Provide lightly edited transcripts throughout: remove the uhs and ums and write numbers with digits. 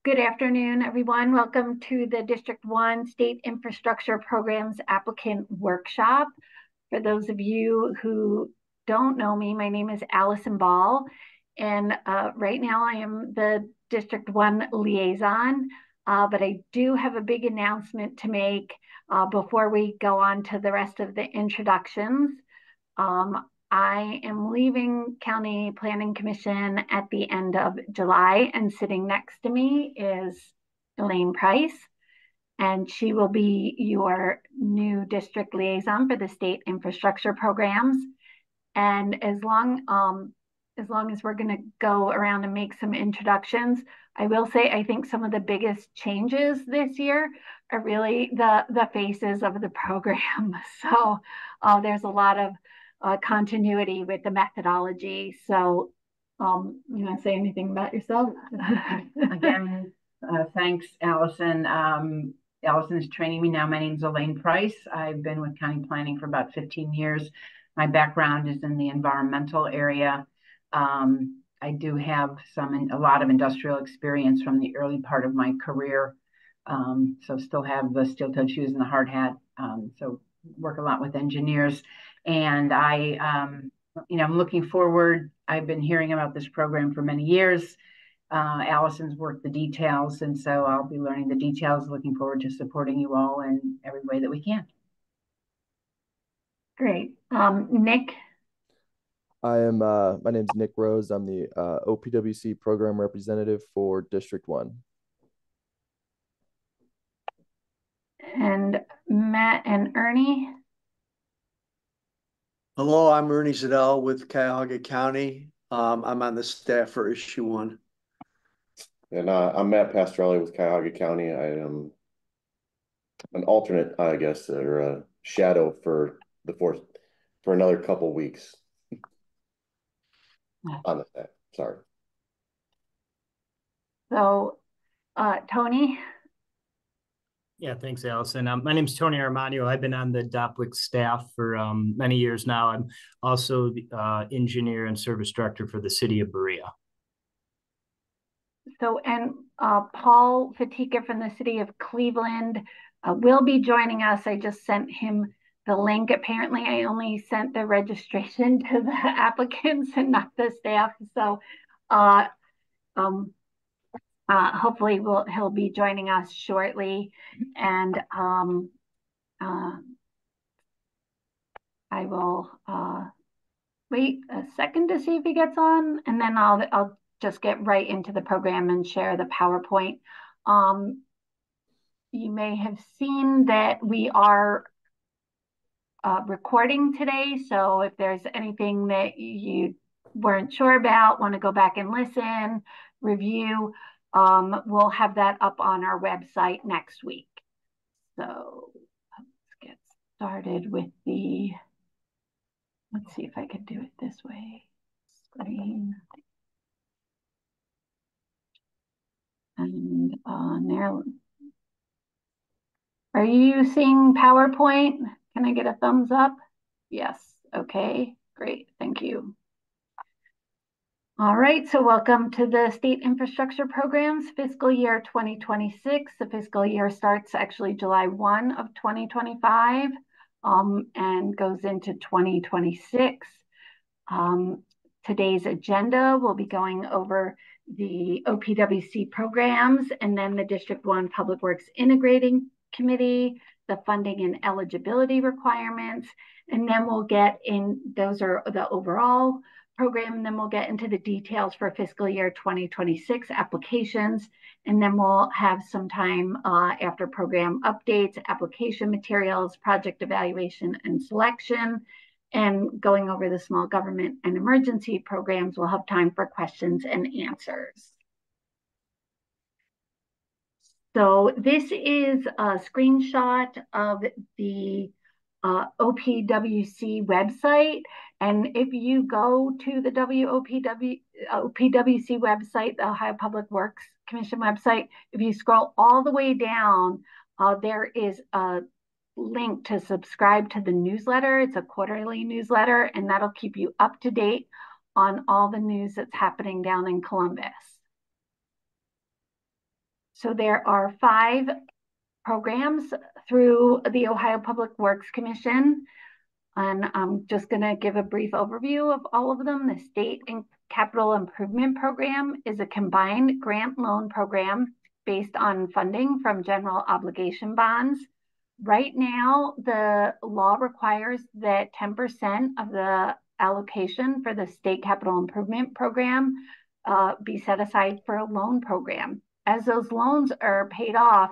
Good afternoon, everyone. Welcome to the District 1 State Infrastructure Programs Applicant Workshop. For those of you who don't know me, my name is Allison Ball, and right now I am the District 1 liaison, but I do have a big announcement to make before we go on to the rest of the introductions. I am leaving County Planning Commission at the end of July, and sitting next to me is Elaine Price, and she will be your new district liaison for the state infrastructure programs. And as long as we're going to go around and make some introductions, I will say I think some of the biggest changes this year are really the faces of the program. So there's a lot of continuity with the methodology. So you want to say anything about yourself? Again, thanks, Allison. Allison is training me now. My name is Elaine Price. I've been with county planning for about 15 years. My background is in the environmental area. I do have a lot of industrial experience from the early part of my career. So still have the steel-toed shoes and the hard hat. So work a lot with engineers. And I'm looking forward. I've been hearing about this program for many years. Allison's worked the details, and so I'll be learning the details. Looking forward to supporting you all in every way that we can. Great. Nick? My name's Nick Rose. I'm the OPWC program representative for District 1. And Matt and Ernie? Hello, I'm Ernie Zadell with Cuyahoga County. I'm on the staff for Issue 1. And I'm Matt Pastorelli with Cuyahoga County. I am an alternate, I guess, or a shadow for another couple weeks on the staff. Sorry. So, Tony? Yeah, thanks, Allison. My name is Tony Armadio. I've been on the DOPWIC staff for many years now. I'm also the engineer and service director for the city of Berea. So, and Paul Fatika from the city of Cleveland will be joining us. I just sent him the link. Apparently, I only sent the registration to the applicants and not the staff. So, hopefully he'll be joining us shortly, and I will wait a second to see if he gets on, and then I'll just get right into the program and share the PowerPoint. You may have seen that we are recording today, so if there's anything that you weren't sure about, want to go back and listen, review, we'll have that up on our website next week. So let's get started with let's see if I can do it this way. Screen. And there. Are you seeing PowerPoint? Can I get a thumbs up? Yes. Okay, great. Thank you. All right, so welcome to the State Infrastructure Programs Fiscal Year 2026. The fiscal year starts actually July 1 of 2025 and goes into 2026. Today's agenda, we'll be going over the OPWC programs and then the District 1 Public Works Integrating Committee, the funding and eligibility requirements, and then we'll get in, those are the overall program, and then we'll get into the details for fiscal year 2026 applications, and then we'll have some time after program updates, application materials, project evaluation and selection, and going over the small government and emergency programs. We'll have time for questions and answers. So this is a screenshot of the OPWC website. And if you go to the OPWC website, the Ohio Public Works Commission website, if you scroll all the way down, there is a link to subscribe to the newsletter. It's a quarterly newsletter, and that'll keep you up to date on all the news that's happening down in Columbus. So there are 5 programs through the Ohio Public Works Commission. And I'm just going to give a brief overview of all of them. The State and Capital Improvement Program is a combined grant loan program based on funding from general obligation bonds. Right now, the law requires that 10% of the allocation for the State Capital Improvement Program be set aside for a loan program. As those loans are paid off,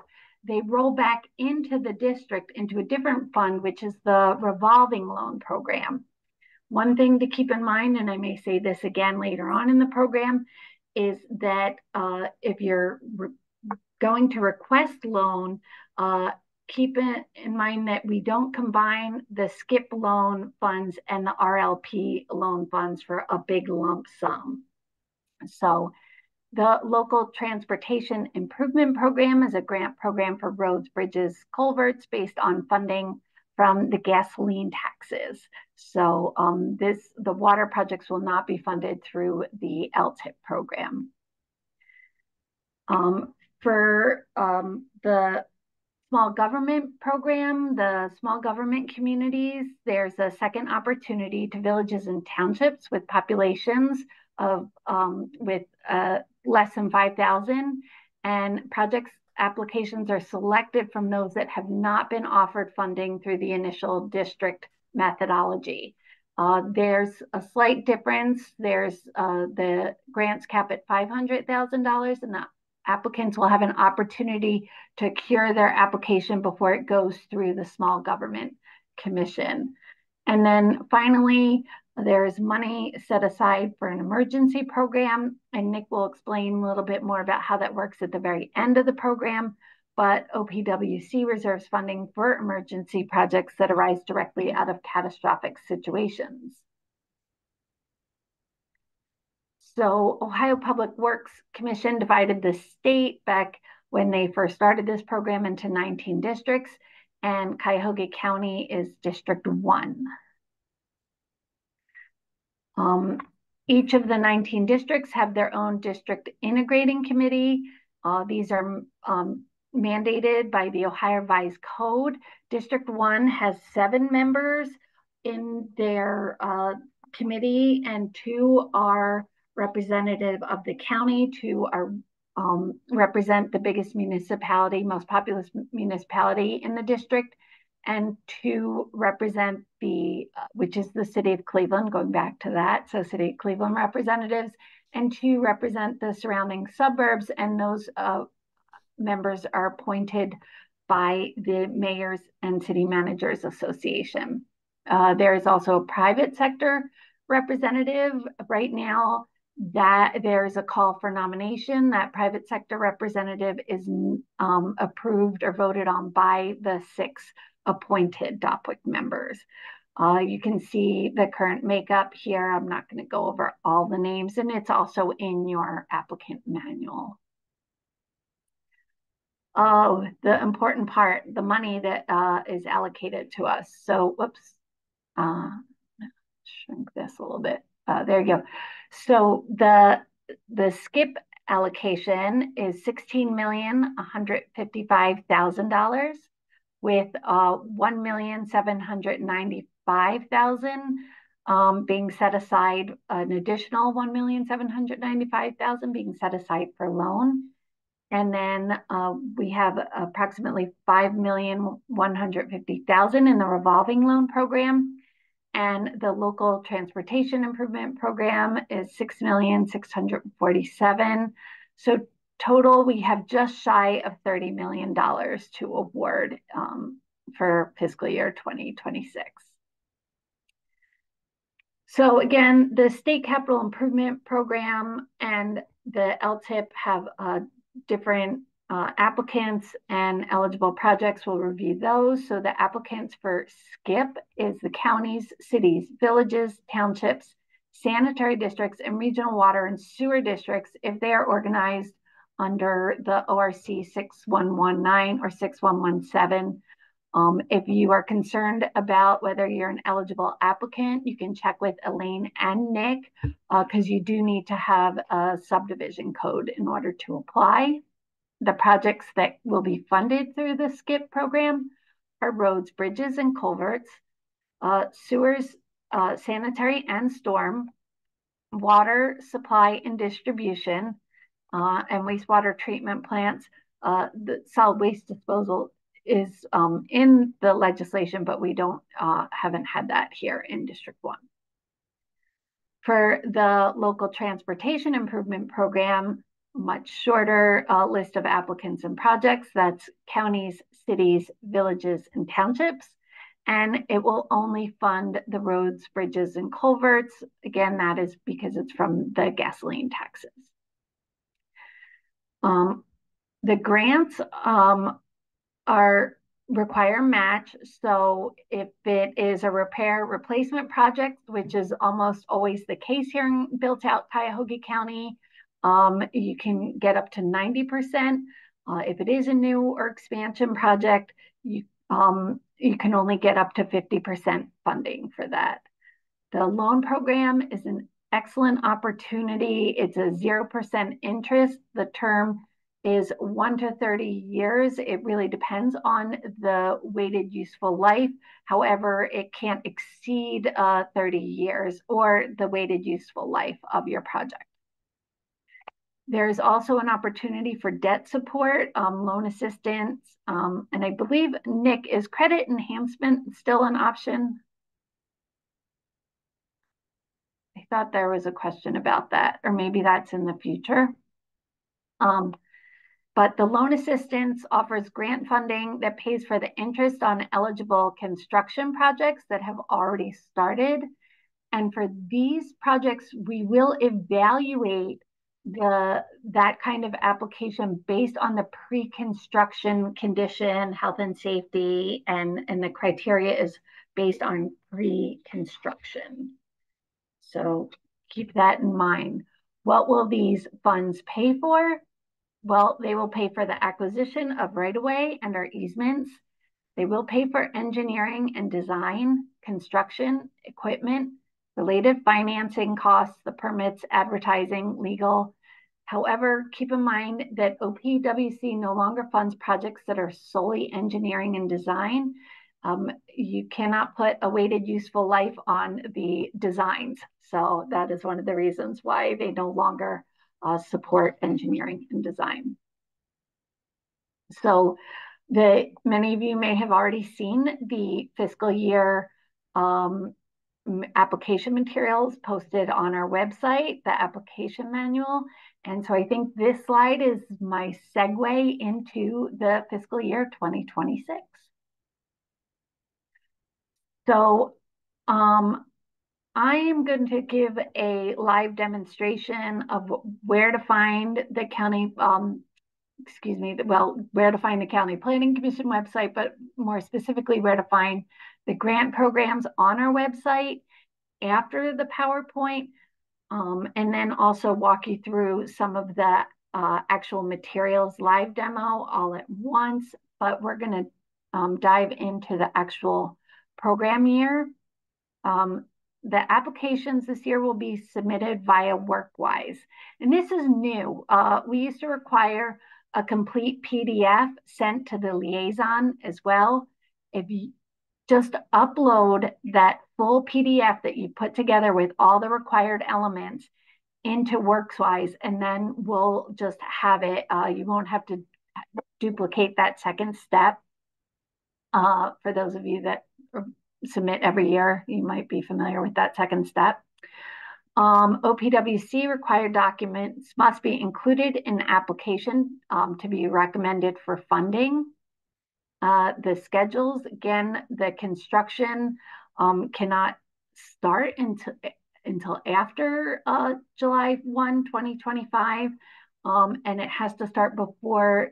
they roll back into the district into a different fund, which is the revolving loan program. One thing to keep in mind, and I may say this again later on in the program, is that if you're going to request loan, keep in mind that we don't combine the SCIP loan funds and the RLP loan funds for a big lump sum. So the Local Transportation Improvement Program is a grant program for roads, bridges, culverts based on funding from the gasoline taxes. So the water projects will not be funded through the LTIP program. For the small government program, the small government communities, there's a second opportunity to villages and townships with populations of with less than 5,000, and projects applications are selected from those that have not been offered funding through the initial district methodology. There's a slight difference. There's the grants cap at $500,000, and the applicants will have an opportunity to cure their application before it goes through the Small Government Commission. And then finally, there's money set aside for an emergency program, and Nick will explain a little bit more about how that works at the very end of the program. But OPWC reserves funding for emergency projects that arise directly out of catastrophic situations. So Ohio Public Works Commission divided the state back when they first started this program into 19 districts, and Cuyahoga County is District 1. Each of the 19 districts have their own district integrating committee. These are mandated by the Ohio Revised Code. District 1 has 7 members in their committee, and 2 are representative of the county, 2 are represent the biggest municipality, most populous municipality in the district, and 2 represent the, which is the city of Cleveland, going back to that, so city of Cleveland representatives, and 2 represent the surrounding suburbs, and those members are appointed by the Mayors and City Managers Association. There is also a private sector representative. Right now, that there's a call for nomination. That private sector representative is approved or voted on by the 6 appointed DOPWIC members. You can see the current makeup here. I'm not going to go over all the names, and it's also in your applicant manual. Oh, the important part, the money that is allocated to us. So, whoops, shrink this a little bit. There you go. So the SCIP allocation is $16,155,000, with $1,795,000 being set aside, an additional $1,795,000 being set aside for loan. And then we have approximately $5,150,000 in the revolving loan program. And the Local Transportation Improvement Program is $6,647,000. So total, we have just shy of $30 million to award for fiscal year 2026. So again, the State Capital Improvement Program and the LTIP have different applicants and eligible projects. Will review those. So the applicants for SCIP is the counties, cities, villages, townships, sanitary districts, and regional water and sewer districts if they are organized under the ORC 6119 or 6117. If you are concerned about whether you're an eligible applicant, you can check with Elaine and Nick because you do need to have a subdivision code in order to apply. The projects that will be funded through the SKIP program are roads, bridges, and culverts, sewers, sanitary and storm, water supply and distribution, and wastewater treatment plants. The solid waste disposal is in the legislation, but we haven't had that here in District 1. For the local transportation improvement program, much shorter list of applicants and projects. That's counties, cities, villages, and townships. And it will only fund the roads, bridges, and culverts. Again, that is because it's from the gasoline taxes. The grants require match. So if it is a repair replacement project, which is almost always the case here in built out Cuyahoga County, you can get up to 90%. If it is a new or expansion project, you can only get up to 50% funding for that. The loan program is an excellent opportunity. It's a 0% interest. The term is 1 to 30 years. It really depends on the weighted useful life. However, it can't exceed 30 years or the weighted useful life of your project. There's also an opportunity for debt support, loan assistance, and I believe, Nick, is credit enhancement still an option? I thought there was a question about that, or maybe that's in the future. But the loan assistance offers grant funding that pays for the interest on eligible construction projects that have already started. And for these projects, we will evaluate that kind of application based on the pre-construction condition, health and safety, and the criteria is based on pre-construction. So keep that in mind. What will these funds pay for? Well, they will pay for the acquisition of right-of-way and our easements. They will pay for engineering and design, construction, equipment, related financing costs, the permits, advertising, legal. However, keep in mind that OPWC no longer funds projects that are solely engineering and design. You cannot put a weighted useful life on the designs. So that is one of the reasons why they no longer support engineering and design. So many of you may have already seen the fiscal year application materials posted on our website, the application manual. And so I think this slide is my segue into the fiscal year 2026. So I am going to give a live demonstration of where to find the county, where to find the County Planning Commission website, but more specifically, where to find the grant programs on our website after the PowerPoint, and then also walk you through some of the actual materials live demo all at once, but we're going to dive into the actual program year. The applications this year will be submitted via WorkWise. And this is new. We used to require a complete PDF sent to the liaison as well. If you just upload that full PDF that you put together with all the required elements into WorkWise, and then we'll just have it. You won't have to duplicate that second step. For those of you that submit every year, you might be familiar with that second step. OPWC required documents must be included in the application to be recommended for funding. The schedules, again, the construction cannot start until after July 1, 2025, and it has to start before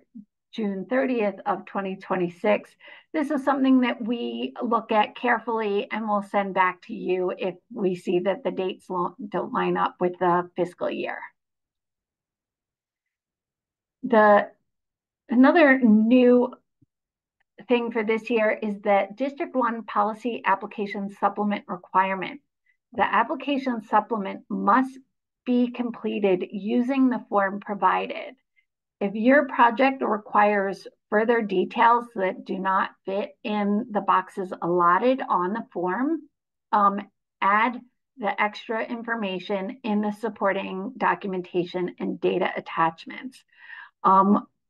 June 30th of 2026. This is something that we look at carefully and we'll send back to you if we see that the dates don't line up with the fiscal year. Another new thing for this year is that District 1 policy application supplement requirement. The application supplement must be completed using the form provided. If your project requires further details that do not fit in the boxes allotted on the form, add the extra information in the supporting documentation and data attachments.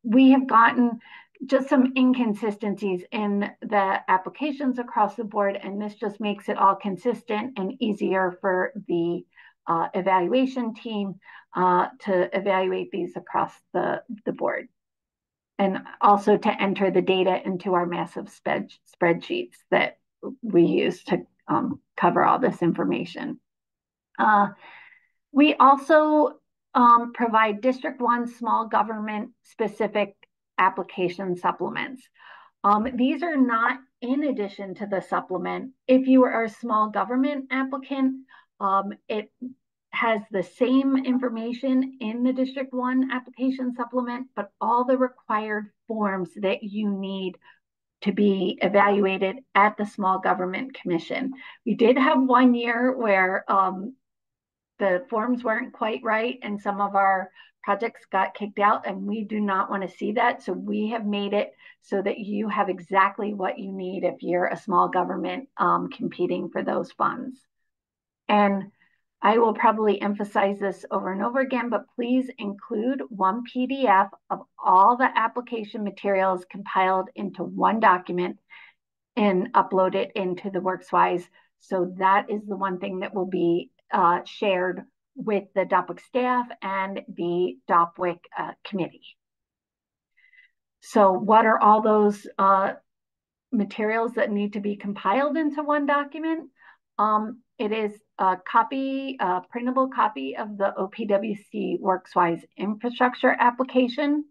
We have gotten just some inconsistencies in the applications across the board, and this just makes it all consistent and easier for the evaluation team to evaluate these across the board. And also to enter the data into our massive spreadsheets that we use to cover all this information. We also provide District 1 small government specific application supplements. These are not in addition to the supplement. If you are a small government applicant, it has the same information in the District 1 application supplement, but all the required forms that you need to be evaluated at the Small Government Commission. We did have one year where the forms weren't quite right and some of our projects got kicked out, and we do not want to see that. So we have made it so that you have exactly what you need if you're a small government competing for those funds. And I will probably emphasize this over and over again, but please include one PDF of all the application materials compiled into one document and upload it into the WorksWise. So that is the one thing that will be shared with the DOPWIC staff and the DOPWIC committee. So what are all those materials that need to be compiled into one document? It is a copy, a printable copy of the OPWC WorksWise infrastructure application,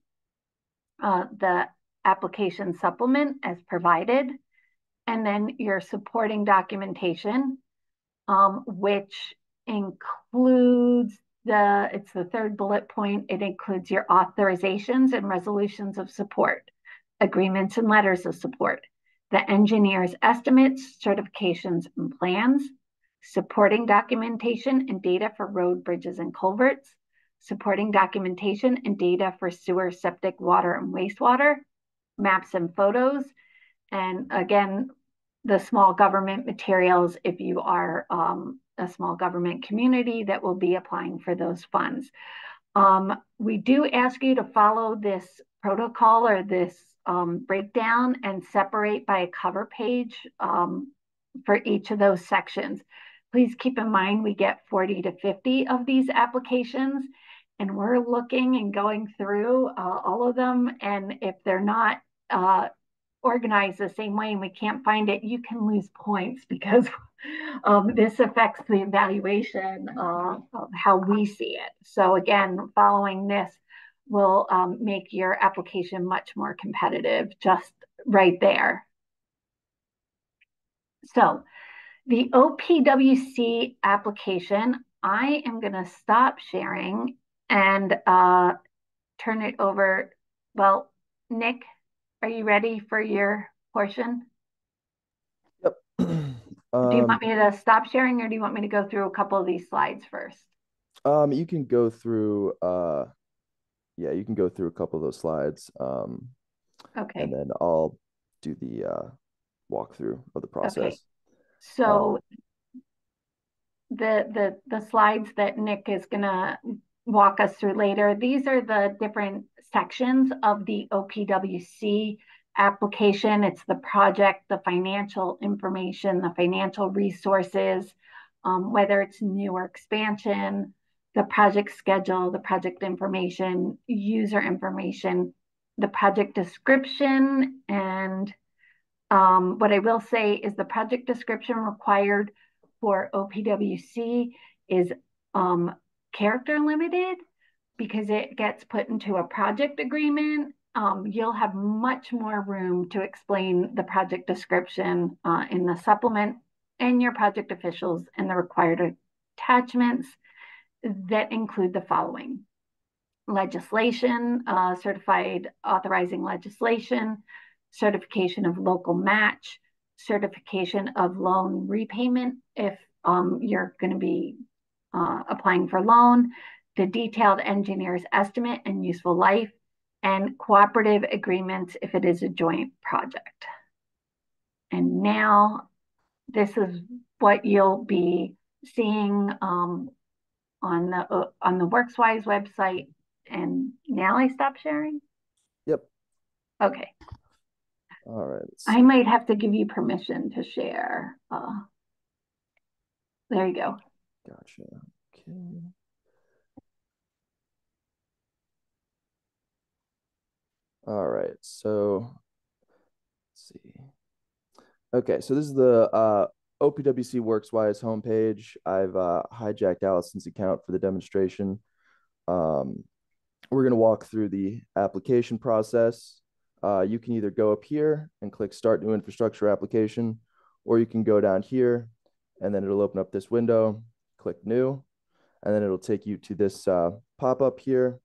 the application supplement as provided, and then your supporting documentation, which includes it's the third bullet point. It includes your authorizations and resolutions of support, agreements and letters of support, the engineer's estimates, certifications, and plans, supporting documentation and data for road, bridges, and culverts, supporting documentation and data for sewer, septic, water, and wastewater, maps and photos, and again, the small government materials if you are a small government community that will be applying for those funds. We do ask you to follow this protocol or this breakdown and separate by a cover page for each of those sections. Please keep in mind we get 40 to 50 of these applications, and we're looking and going through all of them, and if they're not organized the same way and we can't find it, you can lose points because this affects the evaluation of how we see it. So again, following this will make your application much more competitive just right there. So the OPWC application, I am going to stop sharing and turn it over. Well, Nick, are you ready for your portion? Yep. Do you want me to stop sharing or do you want me to go through a couple of these slides first? You can go through yeah, you can go through a couple of those slides. Okay. And then I'll do the walkthrough of the process. Okay. So the slides that Nick is gonna walk us through later, these are the different sections of the OPWC application. It's the project, the financial information, the financial resources, whether it's new or expansion, the project schedule, the project information, user information, the project description. And what I will say is the project description required for OPWC is character limited because it gets put into a project agreement. You'll have much more room to explain the project description in the supplement and your project officials and the required attachments that include the following: legislation, certified authorizing legislation, certification of local match, certification of loan repayment if you're going to be applying for loan, the detailed engineer's estimate and useful life, and cooperative agreements if it is a joint project. And now this is what you'll be seeing on the WorksWise website. And now I stop sharing? Yep. Okay. All right. I might have to give you permission to share. There you go. Gotcha. Okay. All right. So let's see. Okay, so this is the OPWC WorksWise homepage. I've hijacked Allison's account for the demonstration. We're going to walk through the application process. You can either go up here and click Start New Infrastructure Application, or you can go down here, and then it'll open up this window, click New, and then it'll take you to this pop-up here.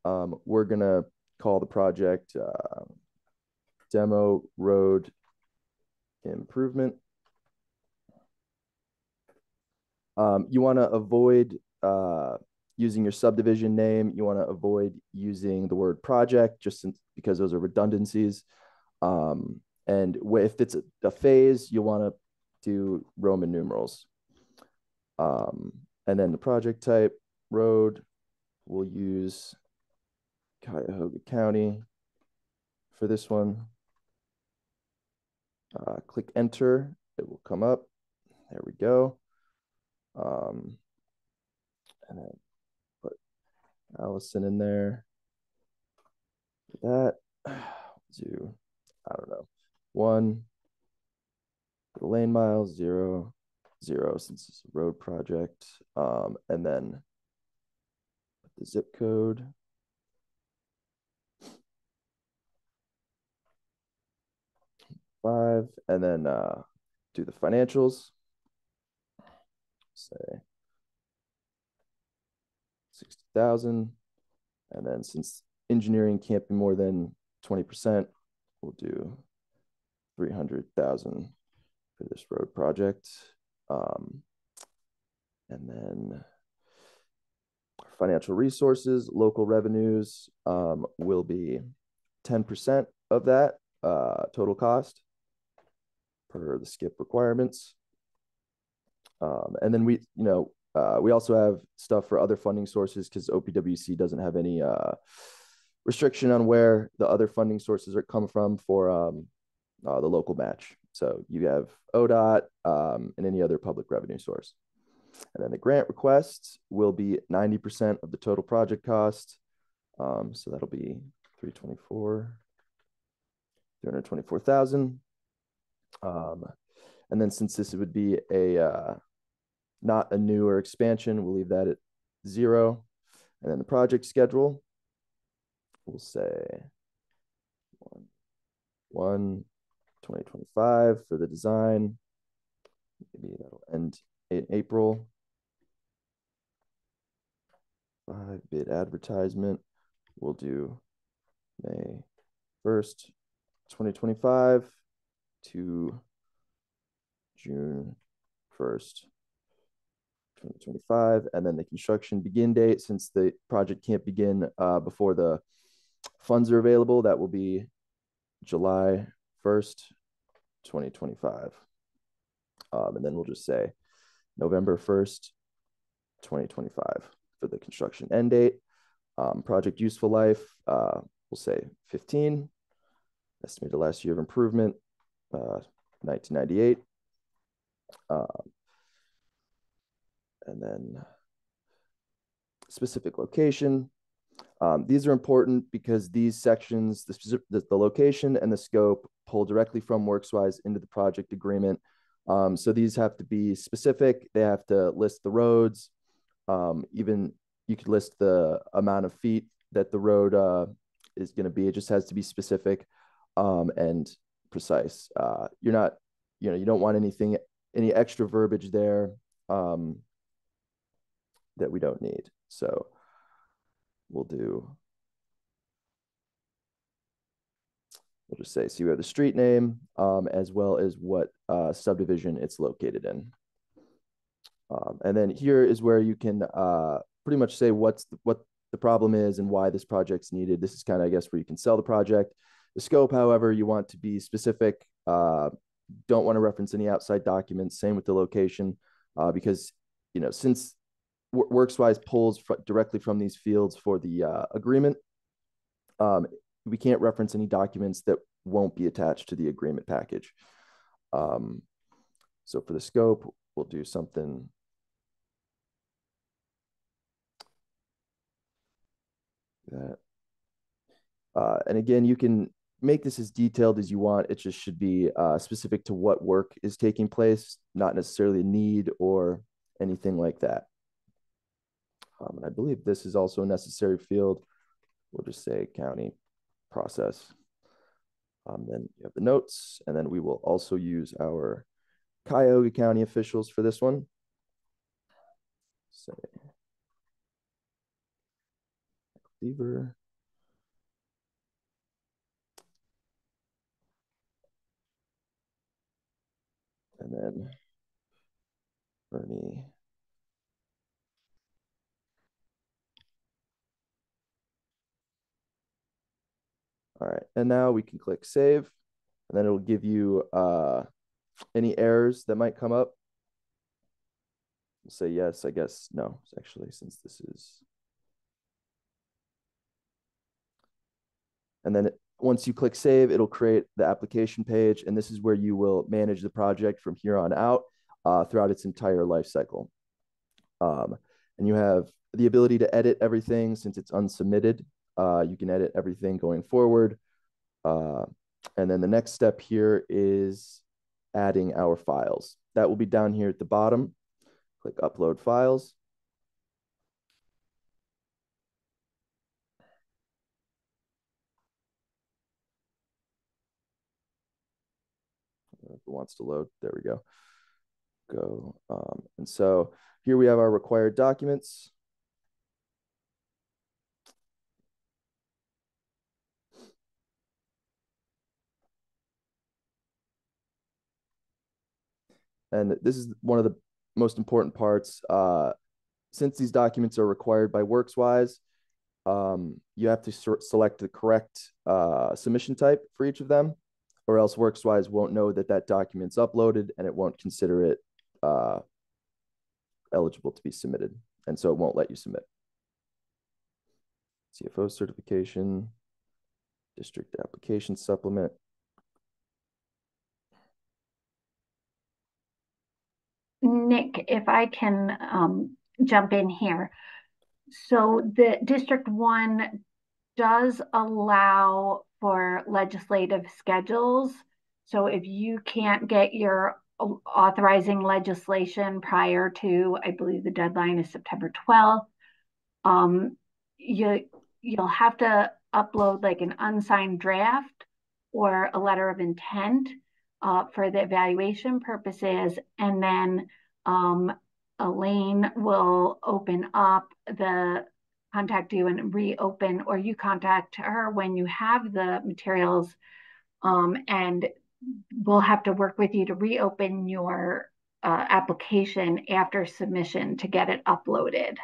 We're going to call the project Demo Road Improvement. You want to avoid using your subdivision name. You want to avoid using the word project just because those are redundancies. And if it's a phase, you want to do Roman numerals. And then the project type, road, we'll use Cuyahoga County for this one. Click enter, it will come up. There we go. And then put Allison in there. That do, I don't know, 1 for the lane miles, 0, 0 since it's a road project. And then put the zip code. Five, and then do the financials. Say 60,000, and then since engineering can't be more than 20%, we'll do 300,000 for this road project. And then financial resources, local revenues will be 10% of that total cost per the skip requirements. And then we also have stuff for other funding sources because OPWC doesn't have any restriction on where the other funding sources are come from for the local match. So you have ODOT and any other public revenue source. And then the grant requests will be 90% of the total project cost. So that'll be 324,000. And then since this would be a not a new or expansion, we'll leave that at 0. And then the project schedule, we'll say 1/2025 for the design. Maybe that'll end in April. 5 bid advertisement. We'll do May 1st, 2025 to June 1st, 2025. And then the construction begin date, since the project can't begin before the funds are available, that will be July 1st, 2025. And then we'll just say November 1st, 2025 for the construction end date. Project useful life, we'll say 15. Estimated last year of improvement, 1998. And then specific location. These are important because these sections, the location and the scope, pull directly from WorksWise into the project agreement. So these have to be specific. They have to list the roads. Even you could list the amount of feet that the road is going to be. It just has to be specific and precise. You're not, you don't want any extra verbiage there that we don't need. So we'll just say, so you have the street name as well as what subdivision it's located in. And then here is where you can pretty much say what the problem is and why this project's needed. This is kind of, I guess, where you can sell the project. The scope, however, you want to be specific. Don't want to reference any outside documents. Same with the location, because, you know, since WorksWise pulls directly from these fields for the agreement, we can't reference any documents that won't be attached to the agreement package. So for the scope, we'll do something that, and again, you can make this as detailed as you want. It just should be specific to what work is taking place, not necessarily a need or anything like that. And I believe this is also a necessary field. We'll just say county process. Then you have the notes, and then we will also use our Cuyahoga County officials for this one. Say Cleaver. And then Bernie. All right, and now we can click save, and then it'll give you any errors that might come up. Say yes, I guess no, actually, since this is. And then once you click save, it'll create the application page, and this is where you will manage the project from here on out throughout its entire life cycle. And you have the ability to edit everything since it's unsubmitted. You can edit everything going forward. And then the next step here is adding our files. That will be down here at the bottom. Click upload files. If it wants to load, there we go. And so here we have our required documents. And this is one of the most important parts. Since these documents are required by WorksWise, you have to select the correct submission type for each of them, or else WorksWise won't know that that document's uploaded and it won't consider it eligible to be submitted. And so it won't let you submit. CFO certification, district application supplement. Nick, if I can jump in here. So the District 1 does allow for legislative schedules. So if you can't get your authorizing legislation prior to, I believe the deadline is September 12th, you'll have to upload like an unsigned draft or a letter of intent for the evaluation purposes. And then Elaine will open up contact you and reopen, or you contact her when you have the materials, and we'll have to work with you to reopen your application after submission to get it uploaded.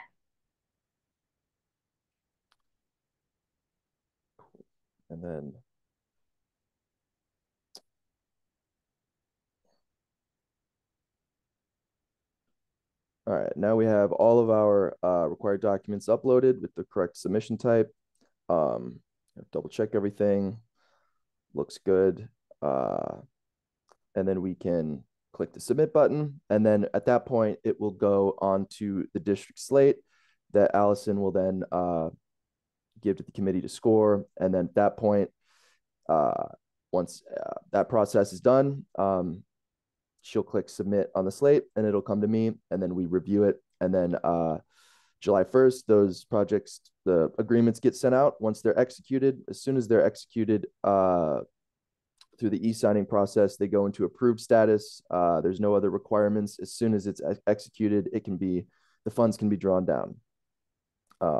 And then all right, now we have all of our required documents uploaded with the correct submission type. Double check everything. Looks good. And then we can click the submit button. And then at that point, it will go on to the district slate that Allison will then give to the committee to score. And then at that point, once that process is done, she'll click submit on the slate and it'll come to me, and then we review it. And then July 1st, those projects, the agreements get sent out once they're executed. As soon as they're executed through the e-signing process, they go into approved status. There's no other requirements. As soon as it's executed, the funds can be drawn down.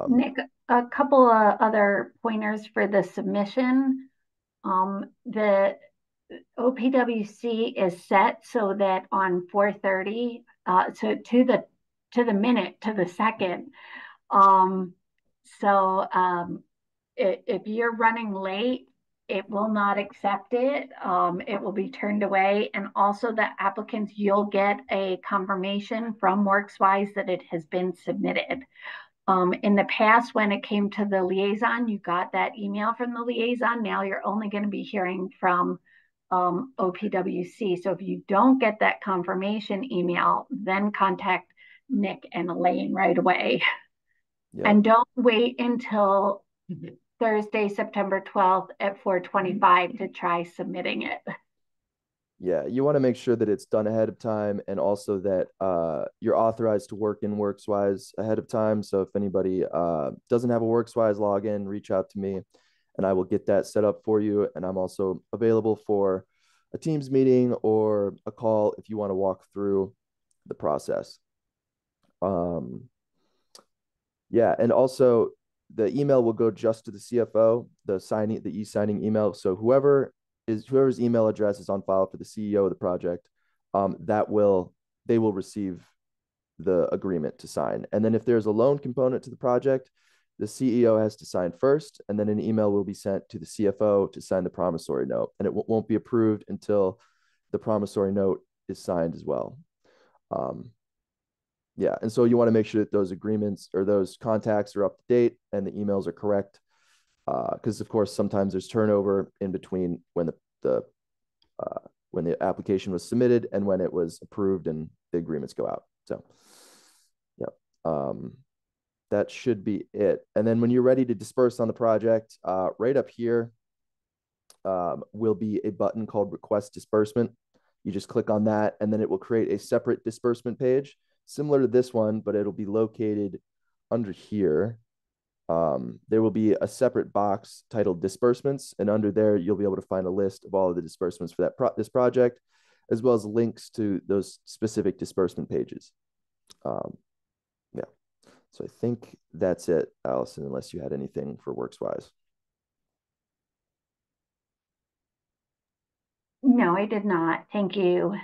Nick, a couple of other pointers for the submission. The OPWC is set so that on 4:30, so to the minute, to the second, So if you're running late, it will not accept it. It will be turned away. And also the applicants, you'll get a confirmation from WorksWise that it has been submitted. In the past, when it came to the liaison, you got that email from the liaison. Now you're only going to be hearing from OPWC. So if you don't get that confirmation email, then contact Nick and Elaine right away. Yep. And don't wait until Thursday, September 12th at 4:25 to try submitting it. Yeah, you want to make sure that it's done ahead of time, and also that you're authorized to work in WorksWise ahead of time. So if anybody doesn't have a WorksWise login, reach out to me and I will get that set up for you. And I'm also available for a Teams meeting or a call if you want to walk through the process. Yeah, and also the email will go just to the CFO, the e-signing email. So whoever's email address is on file for the CEO of the project, they will receive the agreement to sign. And then if there's a loan component to the project, the CEO has to sign first, and then an email will be sent to the CFO to sign the promissory note. And it won't be approved until the promissory note is signed as well. Yeah, and so you want to make sure that those agreements or those contacts are up to date and the emails are correct, because of course sometimes there's turnover in between when the application was submitted and when it was approved and the agreements go out. So, yeah, that should be it. And then when you're ready to disperse on the project, right up here will be a button called Request Disbursement. You just click on that, and then it will create a separate disbursement page, similar to this one, but it'll be located under here. There will be a separate box titled Disbursements, and under there, you'll be able to find a list of all of the disbursements for this project, as well as links to those specific disbursement pages. Yeah, so I think that's it, Allison, unless you had anything for WorksWise. No, I did not. Thank you,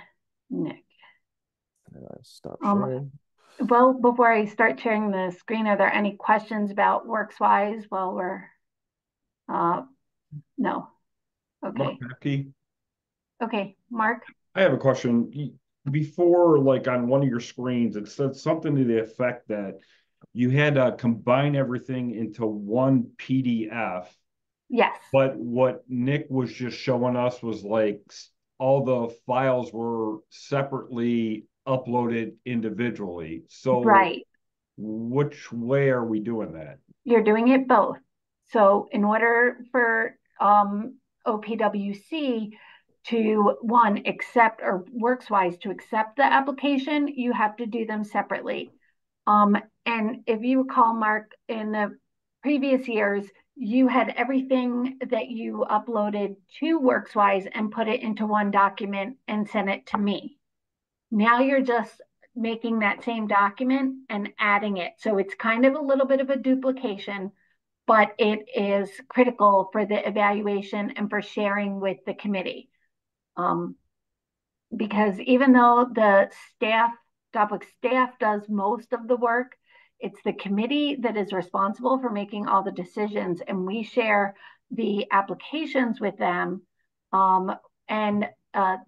Nick. Stop sharing. Well, before I start sharing the screen, are there any questions about WorksWise while we're, no. Okay. Mark. Okay, Mark. I have a question. Before, like on one of your screens, it said something to the effect that you had to combine everything into one PDF. Yes. But what Nick was just showing us was like all the files were separately uploaded individually. So right. Which way are we doing that? You're doing it both. So in order for OPWC to accept, or WorksWise to accept the application, you have to do them separately. And if you recall, Mark, in the previous years, you had everything that you uploaded to WorksWise and put it into one document and sent it to me. Now you're just making that same document and adding it. So it's kind of a little bit of a duplication, but it is critical for the evaluation and for sharing with the committee. Because even though the DOPWIC staff does most of the work, it's the committee that is responsible for making all the decisions, and we share the applications with them.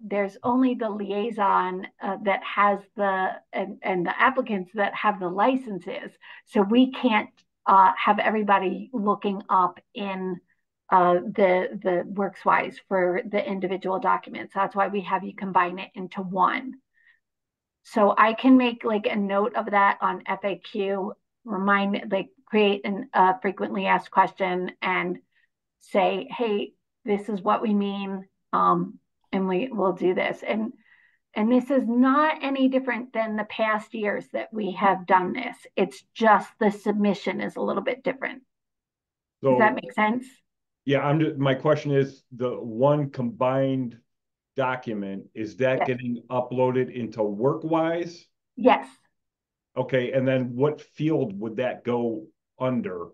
There's only the liaison that has and the applicants that have the licenses. So we can't have everybody looking up in the WorksWise for the individual documents. That's why we have you combine it into one. So I can make like a note of that on FAQ, create a frequently asked question and say, hey, this is what we mean, and we'll do this. And this is not any different than the past years that we have done this. It's just the submission is a little bit different. So, does that make sense? Yeah, my question is, the one combined document, is that yes. getting uploaded into WorkWise? Yes. Okay, and then what field would that go under?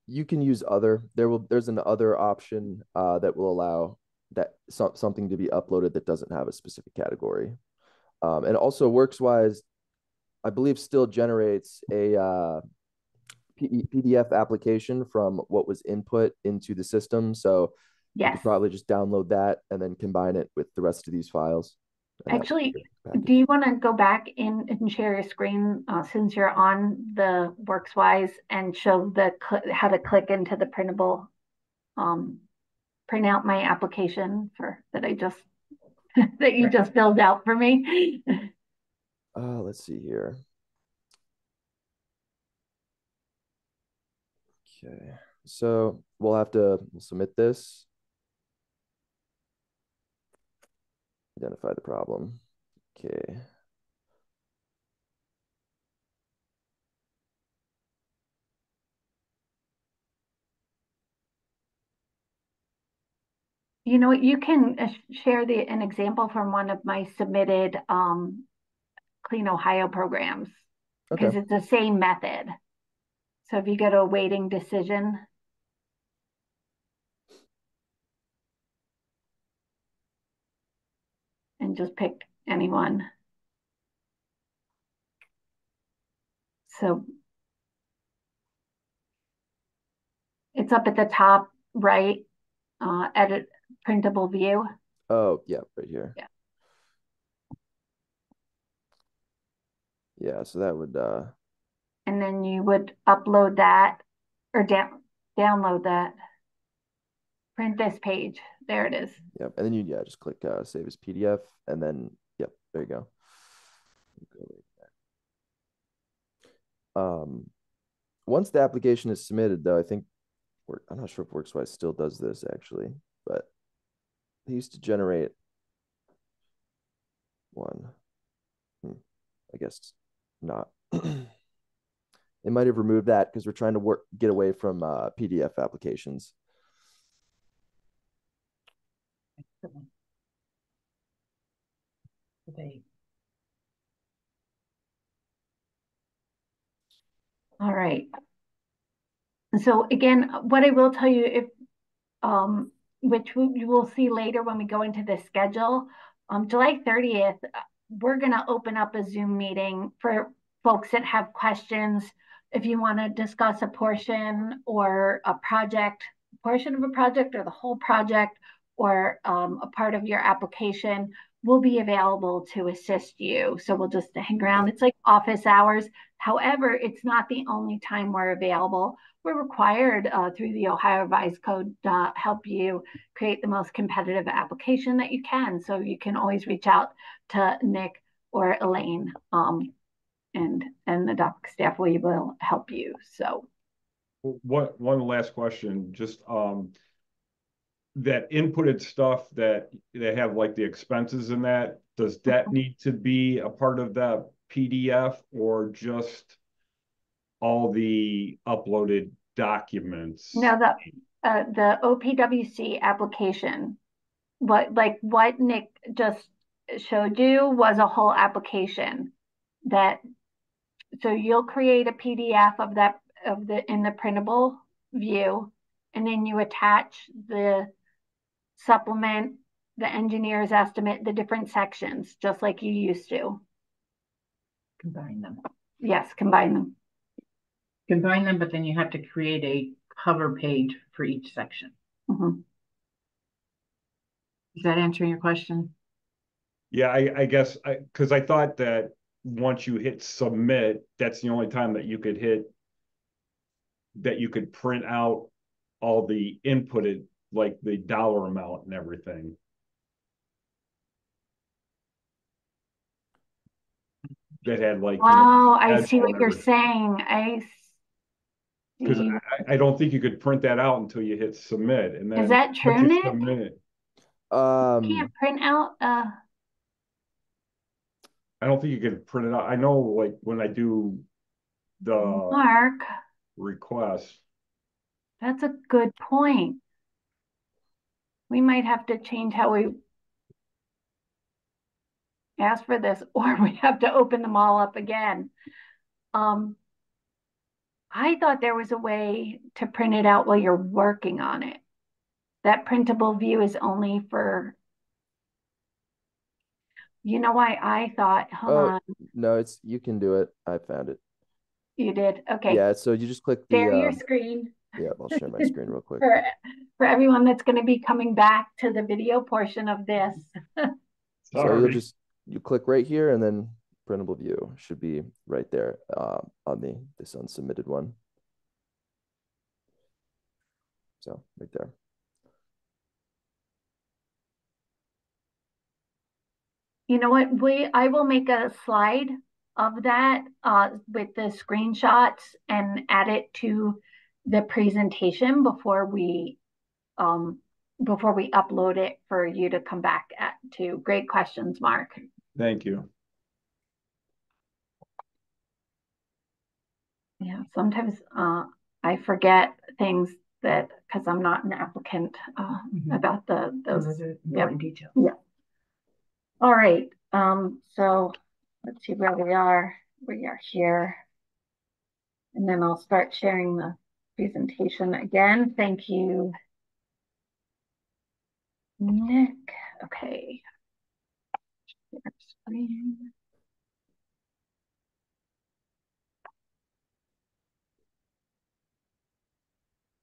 You can use other. There's an other option that will allow something to be uploaded that doesn't have a specific category. And also WorksWise, I believe, still generates a PDF application from what was input into the system. So you Yes. could probably just download that and then combine it with the rest of these files. Actually, do you want to go back in and share your screen since you're on the WorksWise and show the how to click into the printable, print out my application for that I just that you just filled out for me? Let's see here. Okay, so we'll submit this, identify the problem. Okay. You know what, you can share an example from one of my submitted Clean Ohio programs because it's the same method. So if you go to awaiting decision, and just pick anyone. So it's up at the top right, edit printable view. Oh, yeah, right here. Yeah. Yeah, so that would and then you would upload that or download that. Print this page. There it is. Yep. And then you just click save as PDF and then yep, there you go. Once the application is submitted though, I think I'm not sure if WorksWise still does this actually, but they used to generate one. I guess not. They might have removed that because we're trying to get away from PDF applications. All right. So again, what I will tell you, if which you will see later when we go into the schedule, July 30th, we're going to open up a Zoom meeting for folks that have questions. If you want to discuss a portion or a portion of a project or the whole project or a part of your application, we'll be available to assist you. So we'll just hang around. It's like office hours. However, it's not the only time we're available. We're required through the Ohio Revised Code to help you create the most competitive application that you can. So you can always reach out to Nick or Elaine, and the DOPWIC staff will help you. So, one last question, just that inputted stuff that they have like the expenses in that, does that need to be a part of that PDF or just all the uploaded documents? No, the OPWC application, what Nick just showed you was a whole application that, so you'll create a PDF of that in the printable view, and then you attach the supplement, the engineer's estimate, the different sections, just like you used to. Combine them. Yes, combine them. Combine them, but then you have to create a cover page for each section. Mm-hmm. Is that answering your question? Yeah, I guess because I thought that once you hit submit, that's the only time that you could print out all the inputted, like the dollar amount and everything. That had like, oh, I see what you're saying. Because I don't think you could print that out until you hit submit. And then is that true, Nick? Submit, you can't print out I don't think you can print it out. I know like when I do the Mark request. That's a good point. We might have to change how we ask for this, or we have to open them all up again. I thought there was a way to print it out while you're working on it. That printable view is only for, you know why I thought, hold on. No, you can do it. I found it. You did? Okay. Yeah, so you just click Share the your screen. yeah, I'll share my screen real quick. For everyone that's going to be coming back to the video portion of this. So you click right here, and then printable view should be right there on this unsubmitted one. So right there. You know what? I will make a slide of that with the screenshots and add it to the presentation before we upload it for you to come back to. Great questions, Mark. Thank you. Yeah, sometimes I forget things that because I'm not an applicant about those important details. Yeah. All right. So let's see where we are. We are here. And then I'll start sharing the presentation again. Thank you, Nick. Okay. Share screen.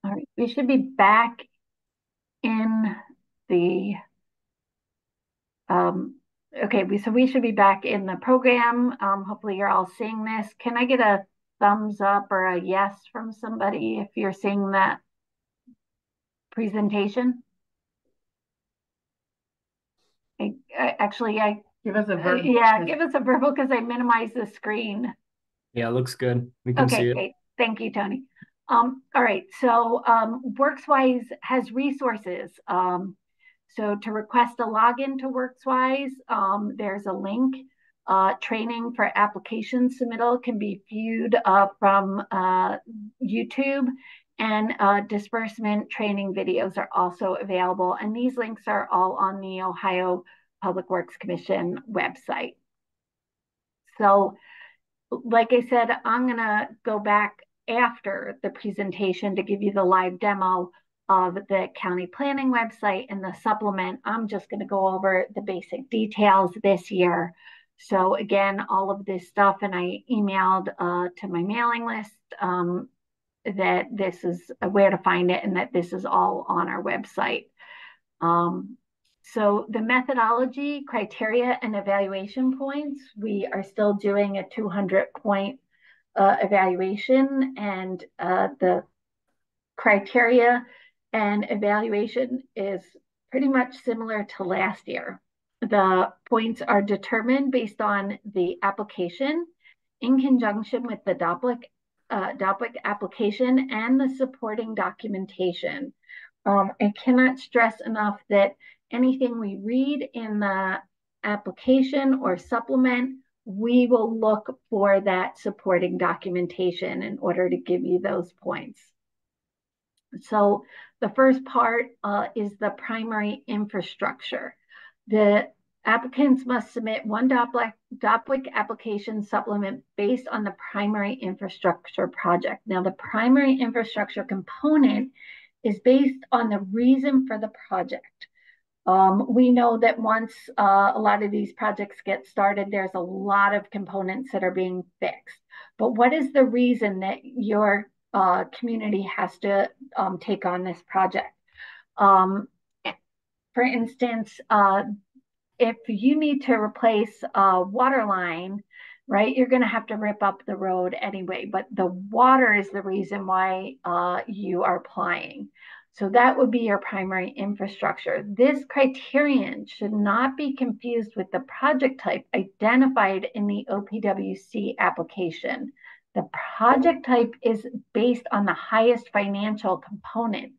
All right, we should be back in the so we should be back in the program. Hopefully you're all seeing this. Can I get a thumbs up or a yes from somebody if you're seeing that presentation? I give us a verbal. Yeah, give us a verbal because I minimized the screen. Yeah, it looks good. We can see it. Great. Thank you, Tony. All right, so WorksWise has resources. So to request a login to WorksWise, there's a link. Training for application submittal can be viewed from YouTube, and disbursement training videos are also available. And these links are all on the Ohio Public Works Commission website. So, like I said, I'm going to go back after the presentation to give you the live demo of the county planning website and the supplement. I'm just going to go over the basic details this year. So again, all of this stuff, and I emailed to my mailing list that this is where to find it and that this is all on our website. So the methodology, criteria, and evaluation points, we are still doing a 200-point evaluation, and the criteria and evaluation is pretty much similar to last year. The points are determined based on the application in conjunction with the DOPWIC application and the supporting documentation. I cannot stress enough that anything we read in the application or supplement, we will look for that supporting documentation in order to give you those points. So the first part is the primary infrastructure. The applicants must submit one DOPWIC application supplement based on the primary infrastructure project. Now, the primary infrastructure component is based on the reason for the project. We know that once a lot of these projects get started, there's a lot of components that are being fixed. But what is the reason that your community has to take on this project? For instance, if you need to replace a water line, right, you're going to have to rip up the road anyway, but the water is the reason why you are applying. So that would be your primary infrastructure. This criterion should not be confused with the project type identified in the OPWC application. The project type is based on the highest financial component.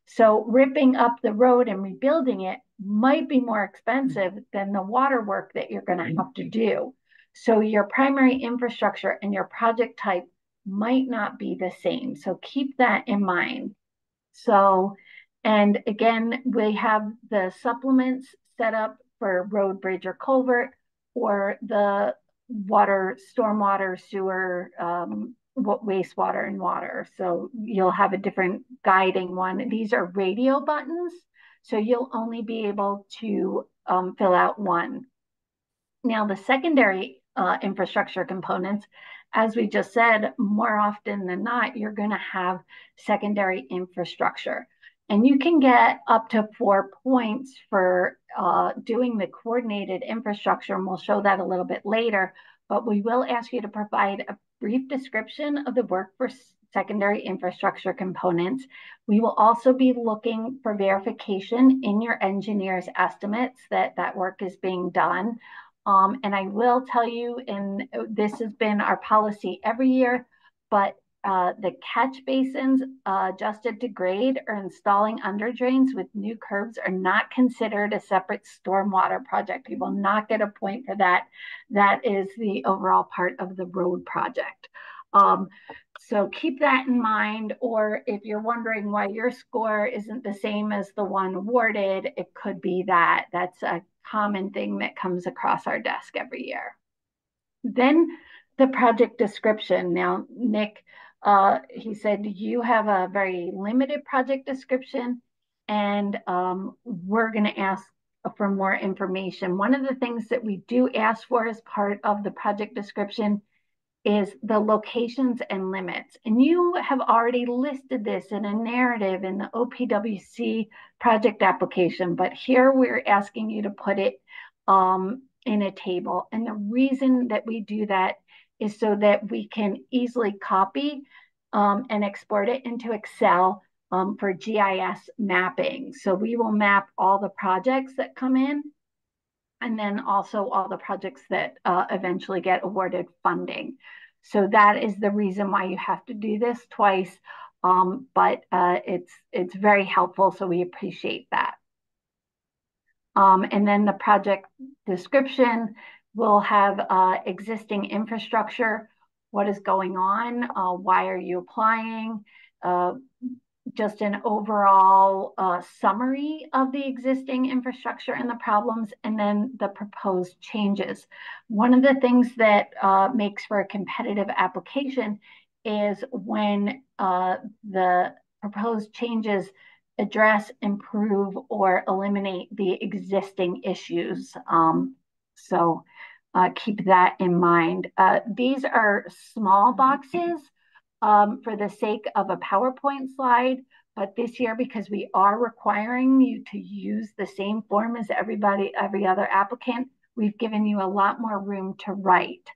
So ripping up the road and rebuilding it might be more expensive than the water work that you're going to have to do. So your primary infrastructure and your project type might not be the same. So keep that in mind. So, and again, we have the supplements set up for road, bridge, or culvert, or the water, stormwater, sewer, wastewater, and water. So you'll have a different guiding one. These are radio buttons, so you'll only be able to fill out one. Now, the secondary infrastructure components, as we just said, more often than not, you're going to have secondary infrastructure. And you can get up to 4 points for doing the coordinated infrastructure, and we'll show that a little bit later. But we will ask you to provide a brief description of the work for secondary infrastructure components. We will also be looking for verification in your engineer's estimates that that work is being done. And I will tell you, and this has been our policy every year, but the catch basins adjusted to grade or installing under drains with new curbs are not considered a separate stormwater project. You will not get a point for that. That is the overall part of the road project. So keep that in mind, or if you're wondering why your score isn't the same as the one awarded, it could be that. That's a common thing that comes across our desk every year. Then the project description. Now, Nick, he said you have a very limited project description, and we're going to ask for more information. One of the things that we do ask for as part of the project description is the locations and limits. And you have already listed this in a narrative in the OPWC project application, but here we're asking you to put it in a table. And the reason that we do that is so that we can easily copy and export it into Excel for GIS mapping. So we will map all the projects that come in, and then also all the projects that eventually get awarded funding. So that is the reason why you have to do this twice, but it's very helpful, so we appreciate that. And then the project description will have existing infrastructure, what is going on, why are you applying, just an overall summary of the existing infrastructure and the problems, and then the proposed changes. One of the things that makes for a competitive application is when the proposed changes address, improve, or eliminate the existing issues. So keep that in mind. These are small boxes for the sake of a PowerPoint slide, but this year, because we are requiring you to use the same form as every other applicant, we've given you a lot more room to write.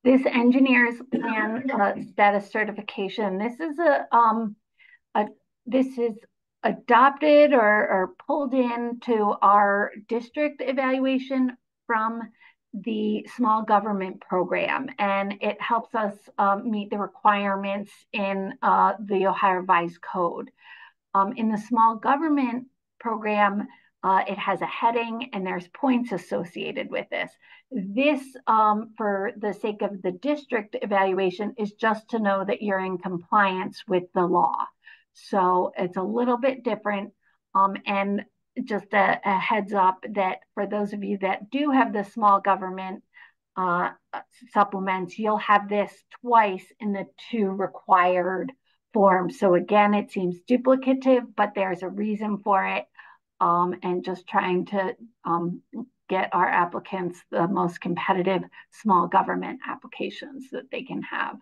This engineer's plan status certification, this is adopted or pulled into our district evaluation from the small government program, and it helps us meet the requirements in the Ohio Revised Code. In the small government program, it has a heading and there's points associated with this. This, for the sake of the district evaluation, is just to know that you're in compliance with the law. So it's a little bit different, and just a heads up that for those of you that do have the small government supplements, you'll have this twice in the 2 required forms. So again, it seems duplicative, but there's a reason for it, and just trying to get our applicants the most competitive small government applications that they can have.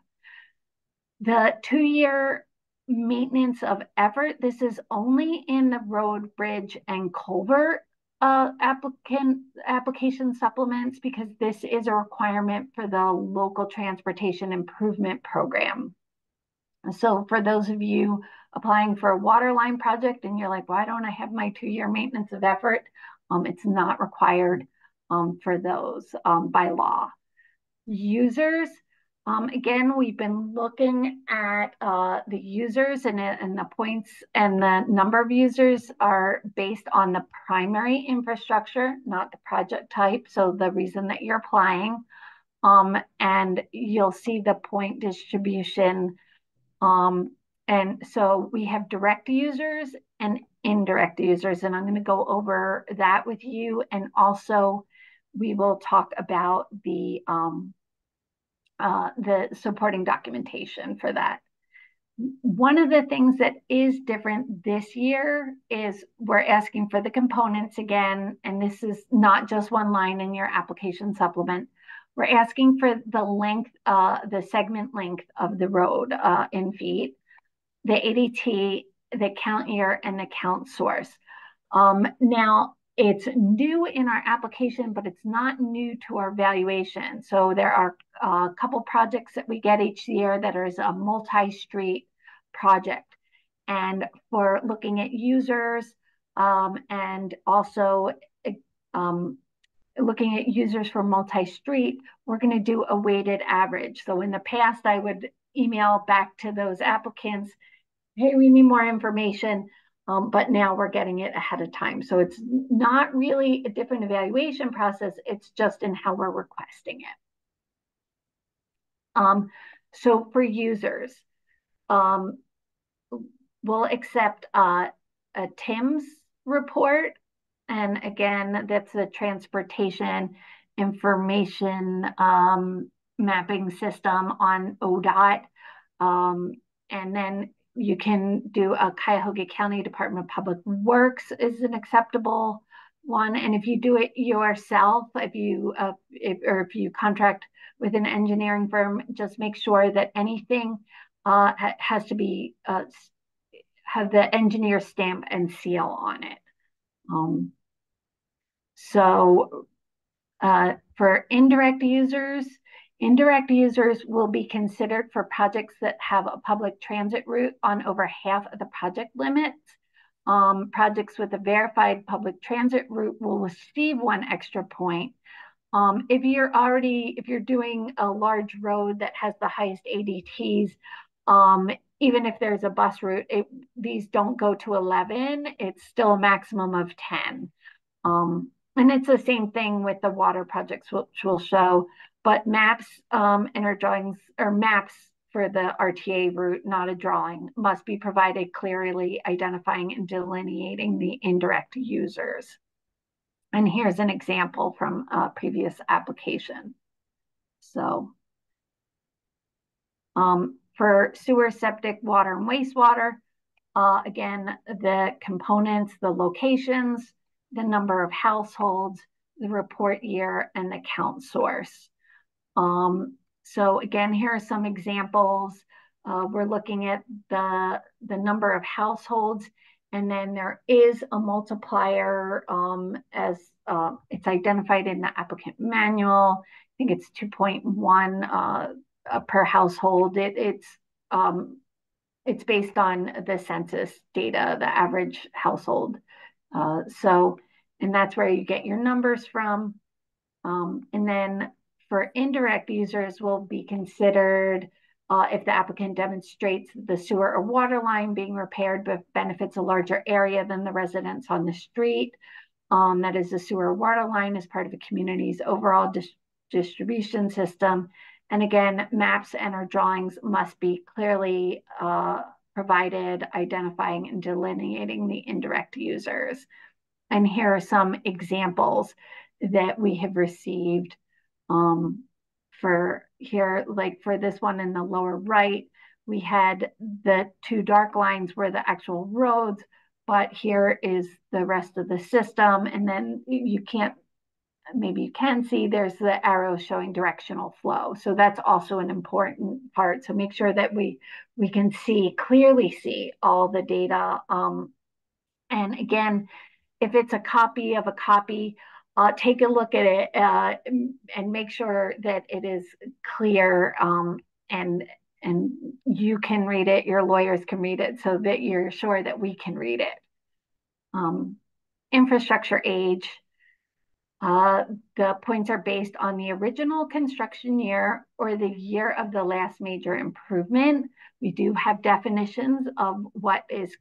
The 2-year maintenance of effort, this is only in the road, bridge, and culvert application supplements, because this is a requirement for the local transportation improvement program. So for those of you applying for a water line project and you're like, why don't I have my 2-year maintenance of effort? It's not required for those by law. Users, again, we've been looking at the users, and the points and the number of users are based on the primary infrastructure, not the project type. So the reason that you're applying, and you'll see the point distribution. And so we have direct users and indirect users, and I'm going to go over that with you. And also we will talk about the supporting documentation for that. One of the things that is different this year is we're asking for the components again, and this is not just one line in your application supplement. We're asking for the length, the segment length of the road in feet, the ADT, the count year, and the count source. Now, it's new in our application, but it's not new to our valuation. So there are a couple projects that we get each year that is a multi-street project. And for looking at users and also looking at users for multi-street, we're going to do a weighted average. So in the past, I would email back to those applicants, hey, we need more information. But now we're getting it ahead of time. So it's not really a different evaluation process. It's just in how we're requesting it. So for users, we'll accept a TIMS report. And again, that's the Transportation Information Mapping System on ODOT. And then you can do a Cuyahoga County Department of Public Works is an acceptable one. And if you do it yourself, if you contract with an engineering firm, just make sure that anything has to be have the engineer stamp and seal on it. For indirect users will be considered for projects that have a public transit route on over half of the project limits. Projects with a verified public transit route will receive 1 extra point. If you're doing a large road that has the highest ADTs, even if there's a bus route, these don't go to 11. It's still a maximum of 10. And it's the same thing with the water projects, which we'll show. But maps and our drawings, or maps for the RTA route, not a drawing, must be provided clearly identifying and delineating the indirect users. And here's an example from a previous application. So for sewer, septic, water, and wastewater, again, the components, the locations, the number of households, the report year, and the count source. So again, here are some examples. We're looking at the number of households, and then there is a multiplier as it's identified in the applicant manual. I think it's 2.1 per household. It's based on the census data, the average household. And that's where you get your numbers from. And then for indirect users will be considered if the applicant demonstrates the sewer or water line being repaired but benefits a larger area than the residents on the street. That is, the sewer or water line is part of the community's overall distribution system. And again, maps and our drawings must be clearly provided, identifying and delineating the indirect users. And here are some examples that we have received for here, like for this one in the lower right, we had the 2 dark lines were the actual roads, but here is the rest of the system. And then maybe you can see there's the arrow showing directional flow. So that's also an important part. So make sure that we can clearly see all the data. And again, if it's a copy of a copy, take a look at it and make sure that it is clear and you can read it, your lawyers can read it, so that you're sure that we can read it. Infrastructure age. The points are based on the original construction year or the year of the last major improvement. We do have definitions of what is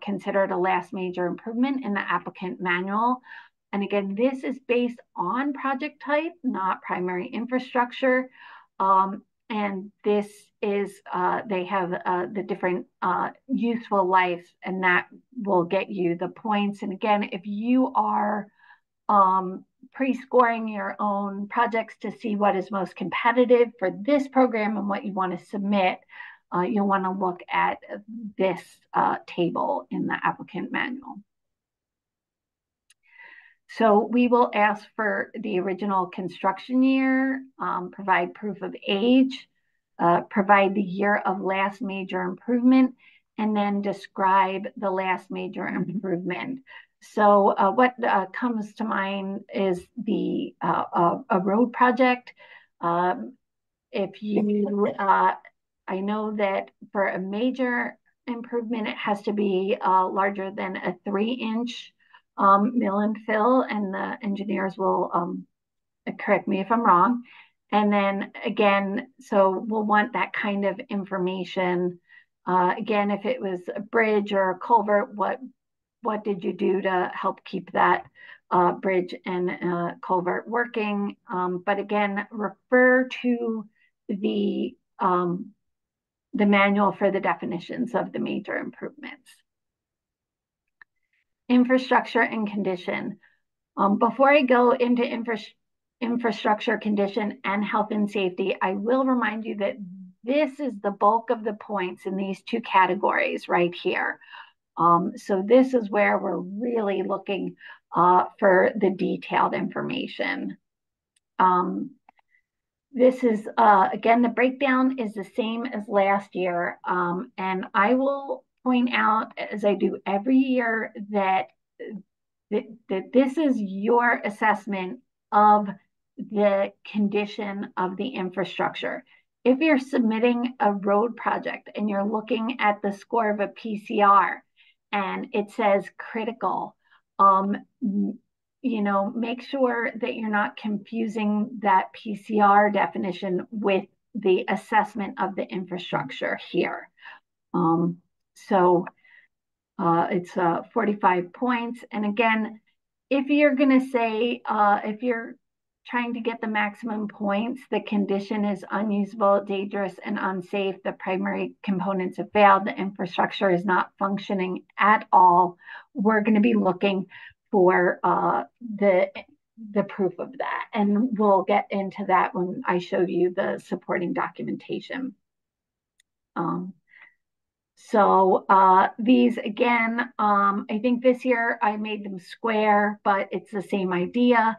considered a last major improvement in the applicant manual. And again, this is based on project type, not primary infrastructure. And this is, they have the different useful life, and that will get you the points. And again, if you are pre-scoring your own projects to see what is most competitive for this program and what you want to submit, you'll want to look at this table in the applicant manual. So we will ask for the original construction year, provide proof of age, provide the year of last major improvement, and then describe the last major improvement. So what comes to mind is a road project. If you, I know that for a major improvement, it has to be larger than a 3-inch mill and fill, and the engineers will correct me if I'm wrong. And then again, so we'll want that kind of information. Again, if it was a bridge or a culvert, what did you do to help keep that bridge and culvert working? But again, refer to the manual for the definitions of the major improvements. Infrastructure and condition. Before I go into infrastructure condition and health and safety, I will remind you that this is the bulk of the points in these two categories right here. So this is where we're really looking for the detailed information. This is, again, the breakdown is the same as last year. And I will point out, as I do every year, that this is your assessment of the condition of the infrastructure. If you're submitting a road project and you're looking at the score of a PCR and it says critical, make sure that you're not confusing that PCR definition with the assessment of the infrastructure here. It's 45 points. And again, if you're going to say, if you're trying to get the maximum points, the condition is unusable, dangerous, and unsafe. The primary components have failed. The infrastructure is not functioning at all. We're going to be looking for the proof of that. And we'll get into that when I show you the supporting documentation. These again, I think this year I made them square, but it's the same idea.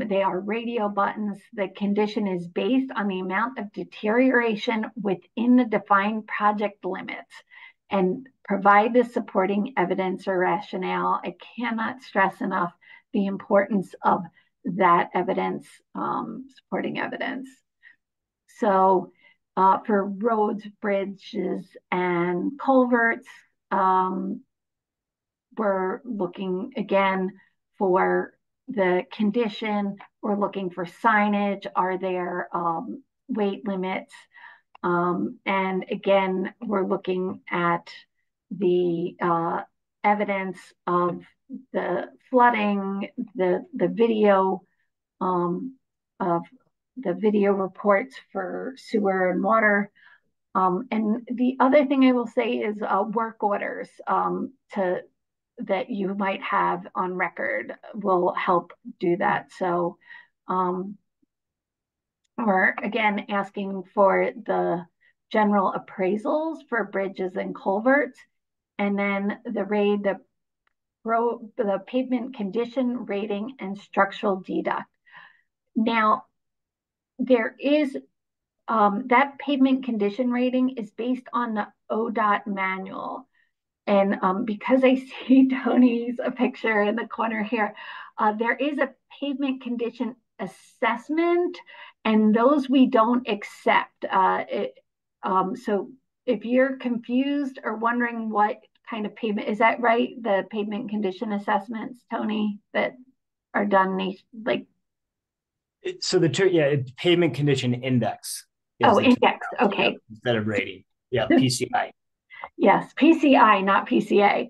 They are radio buttons. The condition is based on the amount of deterioration within the defined project limits and provide the supporting evidence or rationale. I cannot stress enough the importance of that evidence, supporting evidence. So for roads, bridges, and culverts, we're looking again for the condition. We're looking for signage. Are there weight limits? And again, we're looking at the evidence of the flooding, the video of the video reports for sewer and water. And the other thing I will say is work orders that you might have on record will help do that. So we're again asking for the general appraisals for bridges and culverts, and then the pavement condition rating and structural deduct. Now, there is that pavement condition rating is based on the ODOT manual. And because I see Tony's picture in the corner here, there is a pavement condition assessment, and those we don't accept. So if you're confused or wondering what kind of pavement, is that right? The pavement condition assessments, Tony, that are done So pavement condition index. Oh, index. Okay. Instead of rating. Yeah, PCI. Yes, PCI, not PCA.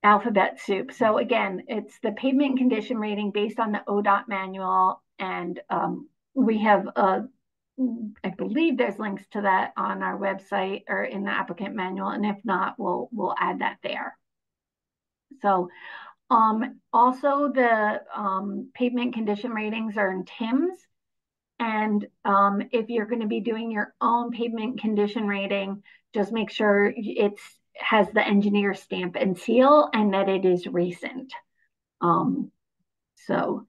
Alphabet soup. So again, it's the pavement condition rating based on the ODOT manual, and we have I believe there's links to that on our website or in the applicant manual, and if not, we'll add that there. So also the pavement condition ratings are in TIMS. And if you're going to be doing your own pavement condition rating, just make sure it has the engineer stamp and seal and that it is recent. So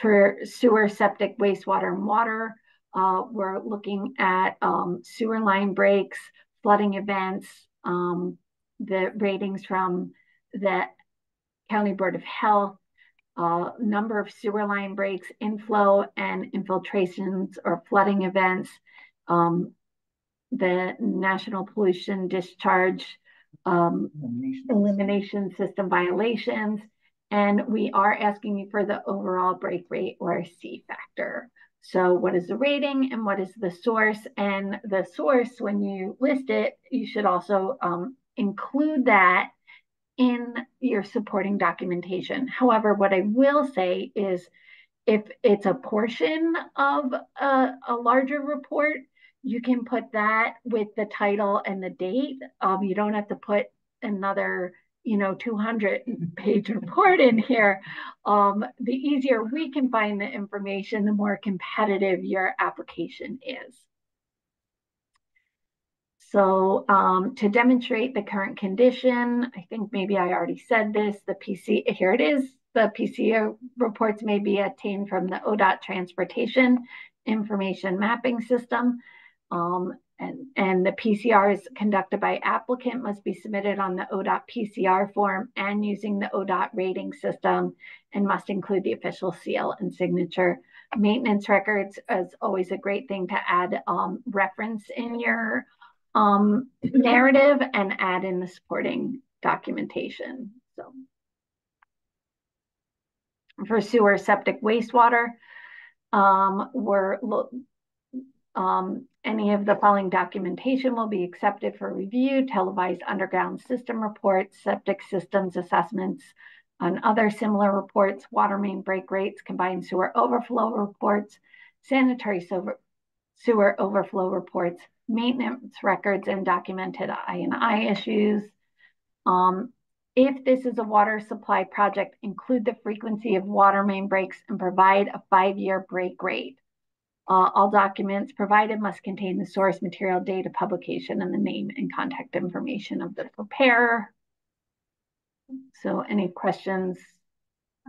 for sewer, septic, wastewater, and water, we're looking at sewer line breaks, flooding events, the ratings from the County Board of Health, number of sewer line breaks, inflow and infiltrations or flooding events, the National Pollution Discharge elimination system violations, and we are asking you for the overall break rate or C factor. So what is the rating and what is the source? And the source, when you list it, you should also include that in your supporting documentation. However, what I will say is if it's a portion of a larger report, you can put that with the title and the date. You don't have to put another 200-page report in here. The easier we can find the information, the more competitive your application is. So to demonstrate the current condition, I think maybe I already said this, here it is. The PCO reports may be obtained from the ODOT Transportation Information Mapping System. And the PCRs conducted by applicant must be submitted on the ODOT PCR form and using the ODOT rating system and must include the official seal and signature. Maintenance records is always a great thing to add reference in your narrative and add in the supporting documentation. So for sewer, septic, wastewater, any of the following documentation will be accepted for review: televised underground system reports, septic systems assessments, and other similar reports, water main break rates, combined sewer overflow reports, sanitary sewer overflow reports, maintenance records, and documented I&I issues. If this is a water supply project, include the frequency of water main breaks and provide a 5-year break rate. All documents provided must contain the source material, date of publication, and the name and contact information of the preparer. So any questions?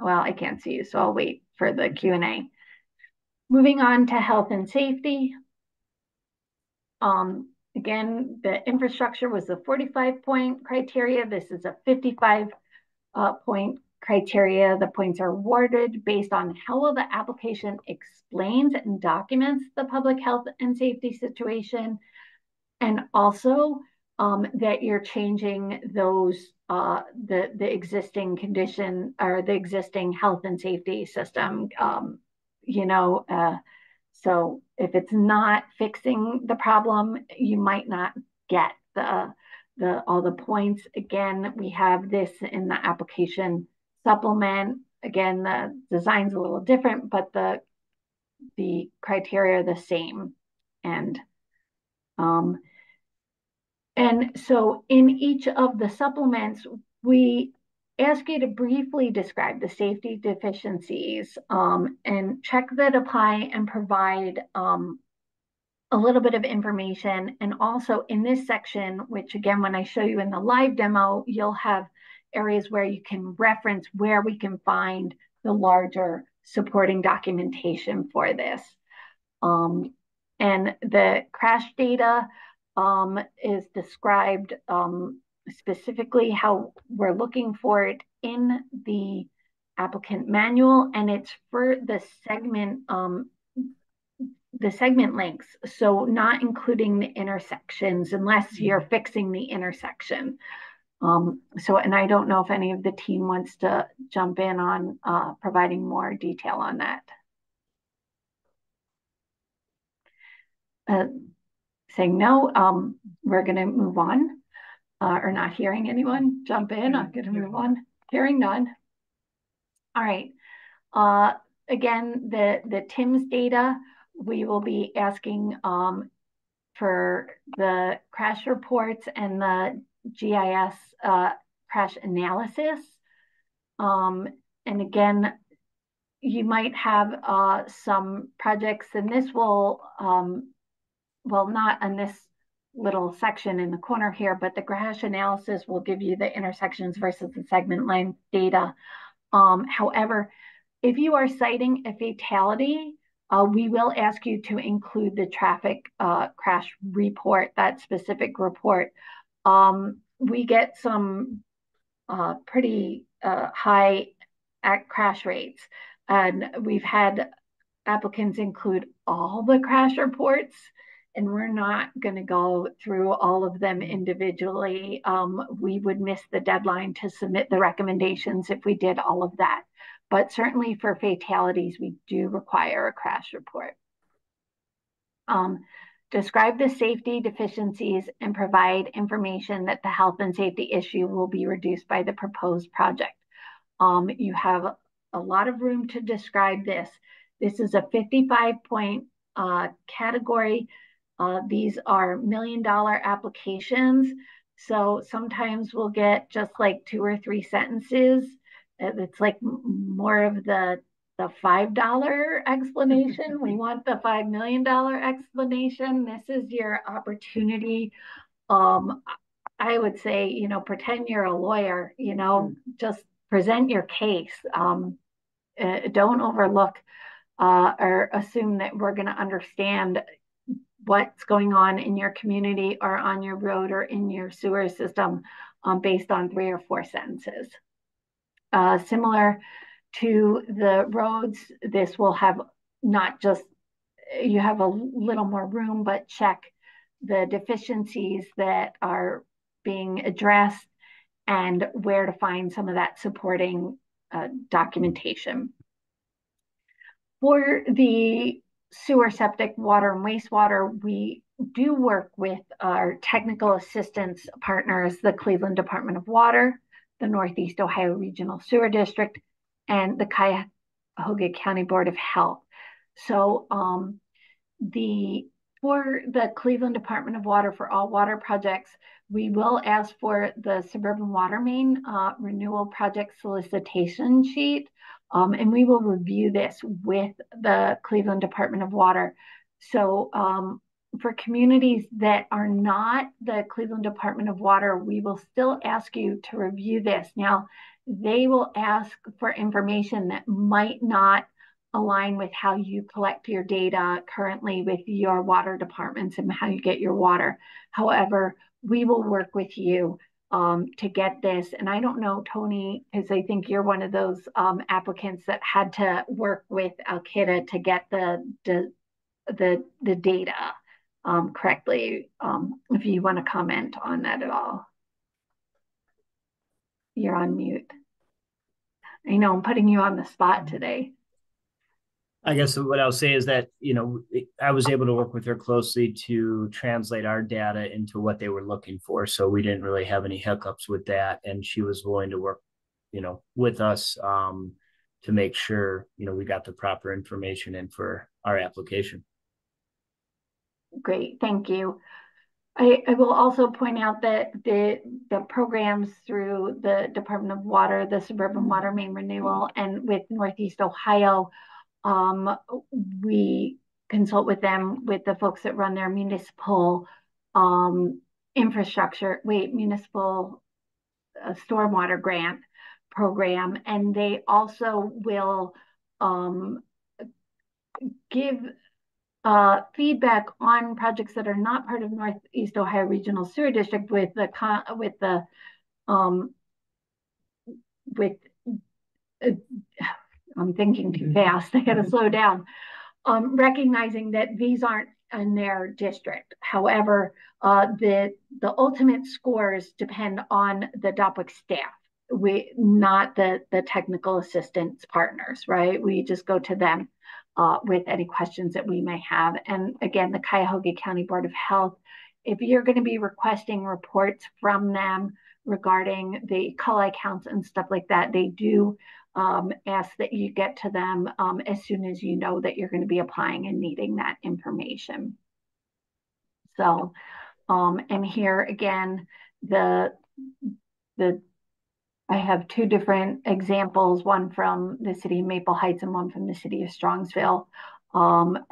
Well, I can't see you, so I'll wait for the Q&A. Moving on to health and safety. Again, the infrastructure was a 45-point criteria. This is a 55-point criteria. The points are awarded based on how well the application explains and documents the public health and safety situation, and also that you're changing those the existing condition or the existing health and safety system. So if it's not fixing the problem, you might not get all the points. Again, we have this in the application supplement. Again, the design's a little different, but the criteria are the same. And so in each of the supplements, we ask you to briefly describe the safety deficiencies and check that apply and provide a little bit of information. And also in this section, which again, when I show you in the live demo, you'll have areas where you can reference where we can find the larger supporting documentation for this. And the crash data is described specifically how we're looking for it in the applicant manual, and it's for the segment lengths, so not including the intersections unless you're fixing the intersection. And I don't know if any of the team wants to jump in on providing more detail on that. Saying no, we're going to move on. Or not hearing anyone jump in, I'm going to move on. Hearing none. All right. Again, the TIMS data, we will be asking for the crash reports and the GIS crash analysis. And again, you might have some projects, and this will, well, not on this little section in the corner here, but the crash analysis will give you the intersections versus the segment length data. However, if you are citing a fatality, we will ask you to include the traffic crash report, that specific report. We get some pretty high crash rates, and we've had applicants include all the crash reports, and we're not going to go through all of them individually. We would miss the deadline to submit the recommendations if we did all of that. But certainly for fatalities, we do require a crash report. Describe the safety deficiencies and provide information that the health and safety issue will be reduced by the proposed project. You have a lot of room to describe this. This is a 55-point category. These are $1 million applications. So sometimes we'll get just like 2 or 3 sentences. It's like more of the $5 explanation. We want the $5 million explanation. This is your opportunity. I would say, you know, pretend you're a lawyer, you know, just present your case. Don't overlook or assume that we're going to understand what's going on in your community or on your road or in your sewer system based on 3 or 4 sentences. Similar to the roads, this will have not just, you have a little more room, but check the deficiencies that are being addressed and where to find some of that supporting documentation. For the sewer, septic, water, and wastewater, we do work with our technical assistance partners, the Cleveland Department of Water, the Northeast Ohio Regional Sewer District, and the Cuyahoga County Board of Health. So for the Cleveland Department of Water, for all water projects, we will ask for the suburban water main renewal project solicitation sheet, and we will review this with the Cleveland Department of Water. So for communities that are not the Cleveland Department of Water, we will still ask you to review this. Now, they will ask for information that might not align with how you collect your data currently with your water departments and how you get your water. However, we will work with you to get this. And I don't know, Tony, because I think you're one of those applicants that had to work with Al-Qaeda to get the data correctly. If you want to comment on that at all. You're on mute. I know I'm putting you on the spot today. I guess what I'll say is that, you know, I was able to work with her closely to translate our data into what they were looking for. So we didn't really have any hiccups with that. And she was willing to work, you know, with us to make sure, you know, we got the proper information in for our application. Great, thank you. I will also point out that the programs through the Department of Water, the Suburban Water Main Renewal, and with Northeast Ohio, we consult with them, with the folks that run their municipal municipal stormwater grant program, and they also will give feedback on projects that are not part of Northeast Ohio Regional Sewer District with I'm thinking too fast. I got to slow down. Recognizing that these aren't in their district. However, the ultimate scores depend on the DOPWIC staff. Not the technical assistance partners, right? We just go to them with any questions that we may have. And again, the Cuyahoga County Board of Health, if you're going to be requesting reports from them regarding the call counts and stuff like that, they do ask that you get to them as soon as you know that you're going to be applying and needing that information. So, and here again, I have 2 different examples, one from the city of Maple Heights and one from the city of Strongsville, for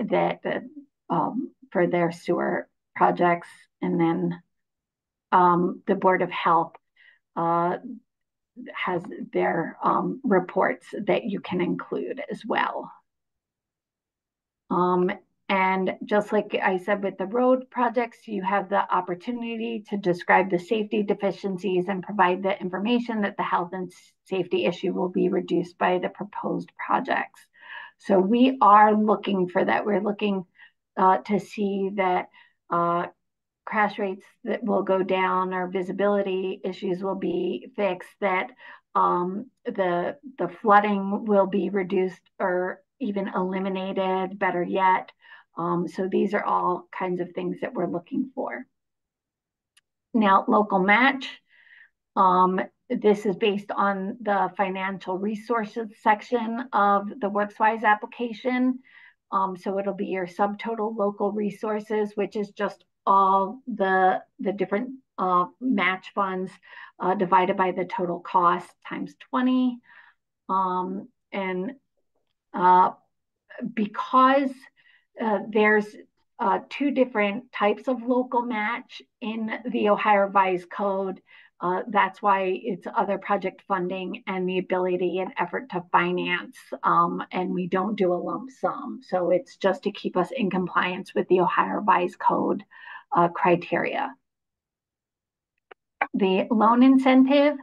their sewer projects. And then the Board of Health has their reports that you can include as well. And just like I said with the road projects, you have the opportunity to describe the safety deficiencies and provide the information that the health and safety issue will be reduced by the proposed projects. So we are looking for that. We're looking to see that crash rates that will go down, or visibility issues will be fixed, that the flooding will be reduced or even eliminated, better yet. So these are all kinds of things that we're looking for. Now, local match. This is based on the financial resources section of the WorksWise application. So it'll be your subtotal local resources, which is just all the different match funds divided by the total cost times 20. Because there's two different types of local match in the Ohio Revised Code, that's why it's other project funding and the ability and effort to finance, and we don't do a lump sum. So it's just to keep us in compliance with the Ohio Revised Code criteria. The loan incentive,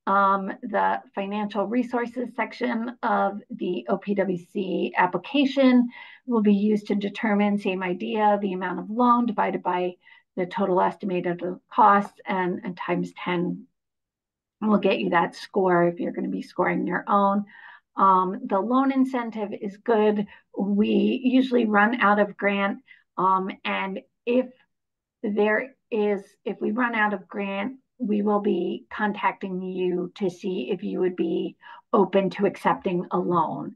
the financial resources section of the OPWC application will be used to determine, same idea, the amount of loan divided by the total estimated cost and times 10 will get you that score if you're going to be scoring your own. The loan incentive is good. We usually run out of grant, and if we run out of grant, we will be contacting you to see if you would be open to accepting a loan.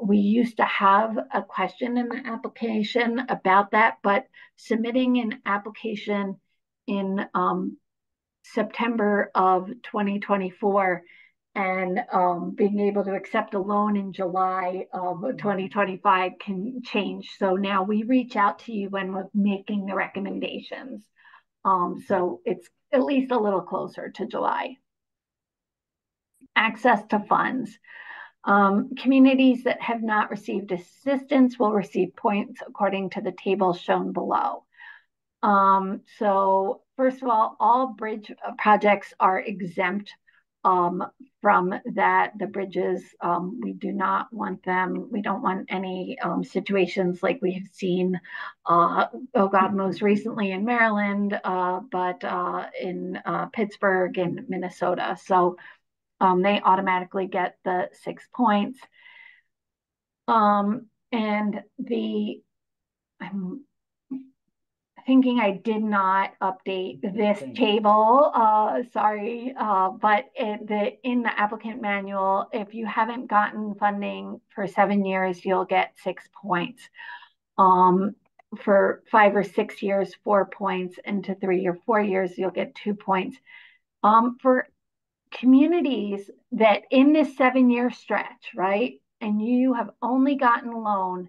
We used to have a question in the application about that, but submitting an application in September of 2024 and being able to accept a loan in July of 2025 can change. So now we reach out to you when we're making the recommendations. So it's at least a little closer to July. Access to funds. Communities that have not received assistance will receive points according to the table shown below. So first of all bridge projects are exempt from that. The bridges, we do not want them. We don't want any situations like we have seen, most recently in Maryland, but in Pittsburgh and Minnesota. So they automatically get the 6 points. And I'm thinking I did not update this table, sorry, but in the applicant manual, if you haven't gotten funding for 7 years, you'll get 6 points. For 5 or 6 years, 4 points, and to 3 or 4 years, you'll get 2 points. For communities that in this 7-year stretch, right, and you have only gotten a loan,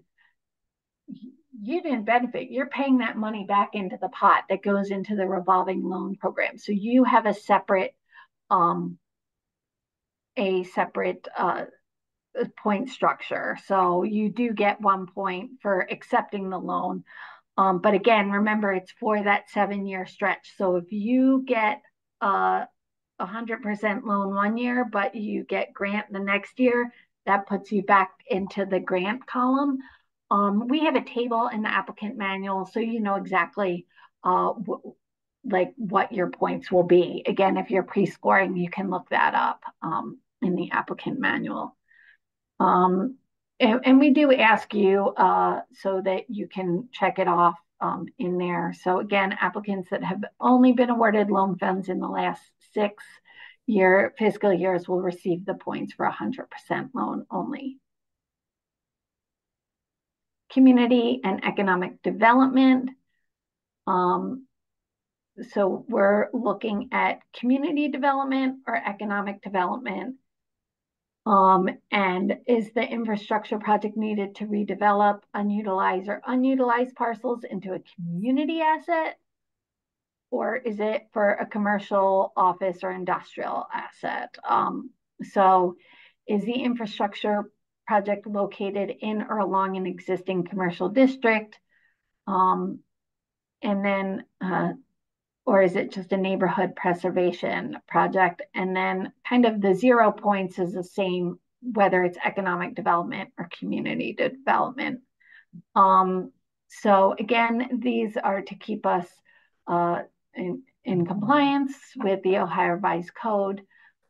you didn't benefit. You're paying that money back into the pot that goes into the revolving loan program. So you have a separate point structure. So you do get 1 point for accepting the loan. But again, remember, it's for that 7-year stretch. So if you get 100% loan 1 year, but you get grant the next year, that puts you back into the grant column. We have a table in the applicant manual, so you know exactly what your points will be. Again, if you're pre-scoring, you can look that up in the applicant manual. And we do ask you so that you can check it off in there. So again, applicants that have only been awarded loan funds in the last 6 fiscal years will receive the points for 100% loan only. Community and economic development. So we're looking at community development or economic development. And is the infrastructure project needed to redevelop unutilized parcels into a community asset? or is it for a commercial, office, or industrial asset? So is the infrastructure project located in or along an existing commercial district? And then, or is it just a neighborhood preservation project? And then kind of the 0 points is the same, whether it's economic development or community development. So again, these are to keep us in compliance with the Ohio Revised Code.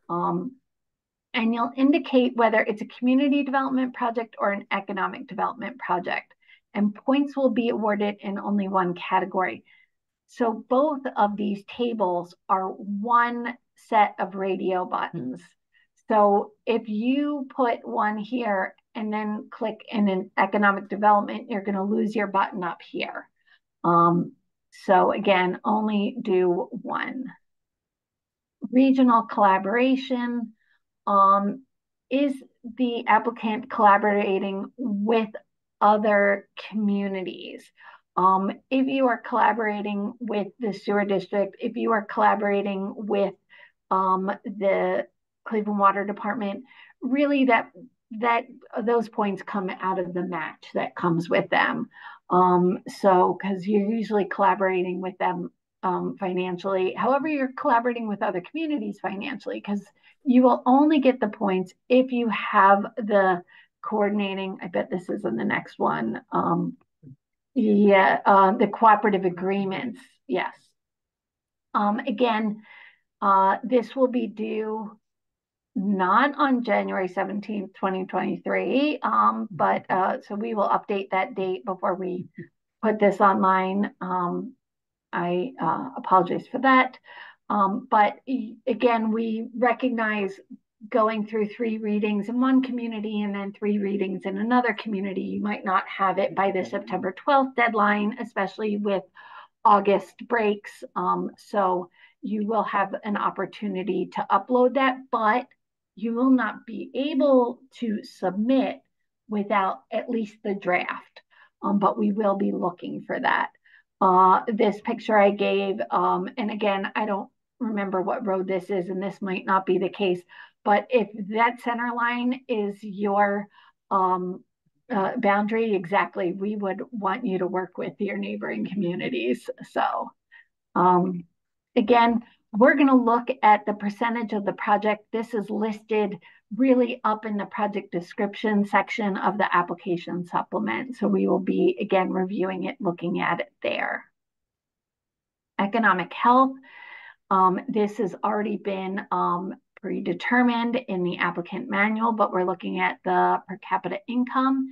And you'll indicate whether it's a community development project or an economic development project. And points will be awarded in only one category. So both of these tables are one set of radio buttons. So if you put one here and then click in an economic development, you're going to lose your button up here. So again, only do one. Regional collaboration. Is the applicant collaborating with other communities? If you are collaborating with the sewer district, if you are collaborating with the Cleveland Water Department, really that those points come out of the match that comes with them. So because you're usually collaborating with them financially. However, you're collaborating with other communities financially, because you will only get the points if you have the coordinating. I bet this is in the next one. The cooperative agreements. Yes. Again, this will be due not on January 17th, 2023, but so we will update that date before we put this online. I apologize for that. But again, we recognize going through 3 readings in one community and then 3 readings in another community. You might not have it by the September 12th deadline, especially with August breaks. So you will have an opportunity to upload that, but you will not be able to submit without at least the draft. But we will be looking for that. This picture I gave, and again, I don't remember what road this is, and this might not be the case, but if that center line is your boundary, exactly, we would want you to work with your neighboring communities. So again, we're going to look at the percentage of the project. This is listed really up in the project description section of the application supplement. So we will be, again, reviewing it, looking at it there. Economic health. This has already been predetermined in the applicant manual, but we're looking at the per capita income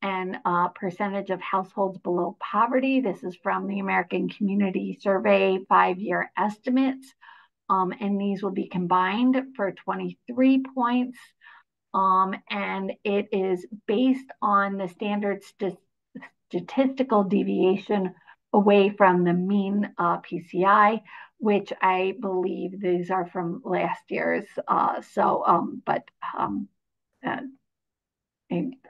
and percentage of households below poverty. This is from the American Community Survey 5-year estimates. And these will be combined for 23 points. And it is based on the standard statistical deviation away from the mean PCI, which I believe these are from last year's. I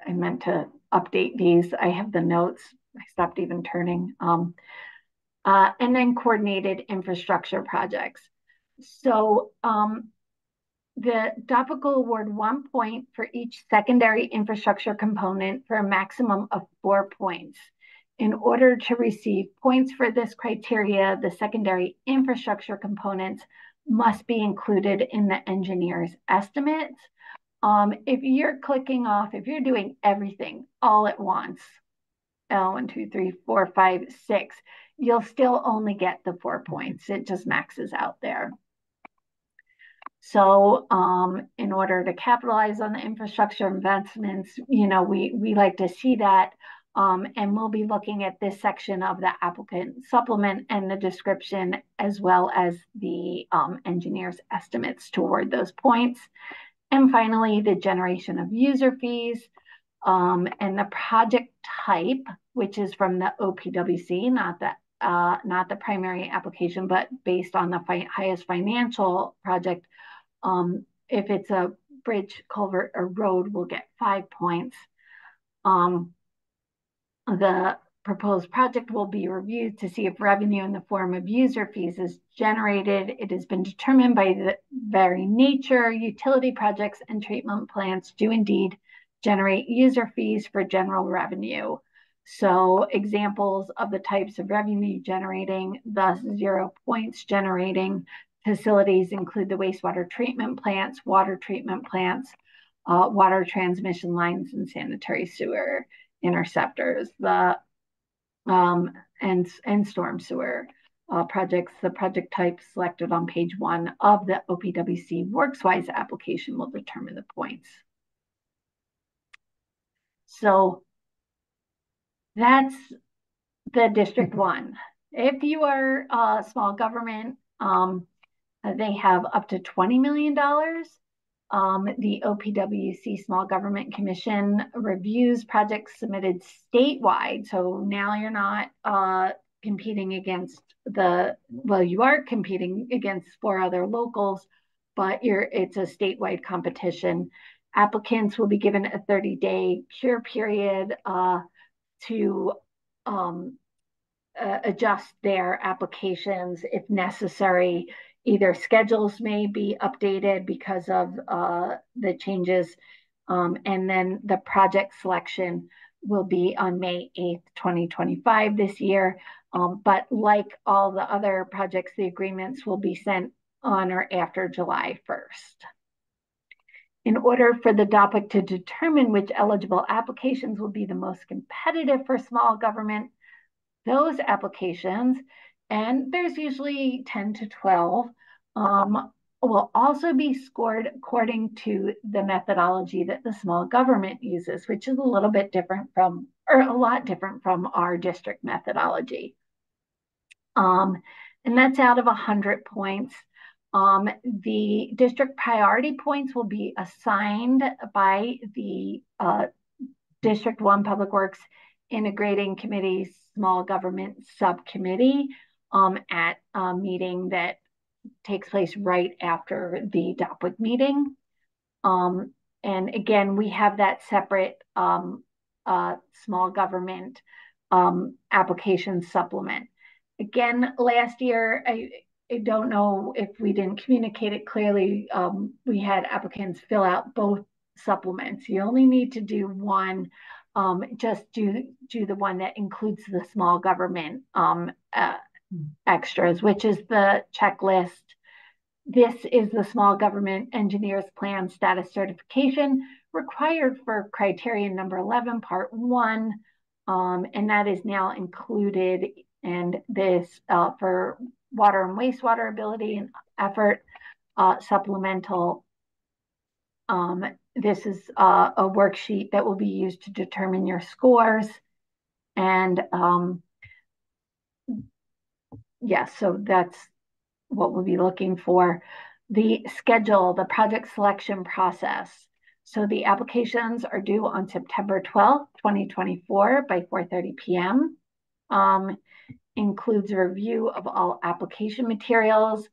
meant to update these. I have the notes. I stopped even turning. And then coordinated infrastructure projects. So the DOPWIC will award 1 point for each secondary infrastructure component for a maximum of 4 points. In order to receive points for this criteria, the secondary infrastructure components must be included in the engineer's estimates. If you're clicking off, if you're doing everything all at once, 1, 2, 3, 4, 5, 6, you'll still only get the 4 points. It just maxes out there. So in order to capitalize on the infrastructure investments, we like to see that. And we'll be looking at this section of the applicant supplement and the description, as well as the engineer's estimates to award those points. And finally, the generation of user fees and the project type, which is from the OPWC, not the primary application, but based on the highest financial project. If it's a bridge, culvert, or road, we'll get 5 points. The proposed project will be reviewed to see if revenue in the form of user fees is generated. It has been determined by the very nature, utility projects and treatment plants do indeed generate user fees for general revenue. So examples of the types of revenue generating, thus 0 points generating facilities include the wastewater treatment plants, water treatment plants, water transmission lines, and sanitary sewer interceptors. The and storm sewer projects. The project type selected on page 1 of the OPWC WorksWise application will determine the points. So that's the District 1. If you are a small government, they have up to $20 million. The OPWC Small Government Commission reviews projects submitted statewide. So now you're not competing against you are competing against 4 other locals, but it's a statewide competition. Applicants will be given a 30-day cure period to adjust their applications if necessary. Either schedules may be updated because of the changes, and then the project selection will be on May 8th, 2025 this year. But like all the other projects, the agreements will be sent on or after July 1st. In order for the DOPWIC to determine which eligible applications will be the most competitive for small government, those applications, and there's usually 10 to 12, will also be scored according to the methodology that the small government uses, which is a little bit different from, or a lot different from our district methodology. And that's out of 100 points. The district priority points will be assigned by the District 1 Public Works Integrating Committee's Small Government Subcommittee at a meeting that takes place right after the DOPWIC meeting. And again, we have that separate small government application supplement. Again, last year, I don't know if we didn't communicate it clearly. We had applicants fill out both supplements. You only need to do one. Just do the one that includes the small government extras, which is the checklist. This is the small government engineer's plan status certification required for criterion number 11, part 1. And that is now included. And this for water and wastewater ability and effort supplemental. This is a worksheet that will be used to determine your scores. And yes, so that's what we'll be looking for. The schedule, the project selection process. So the applications are due on September 12th, 2024 by 4:30 p.m. Includes a review of all application materials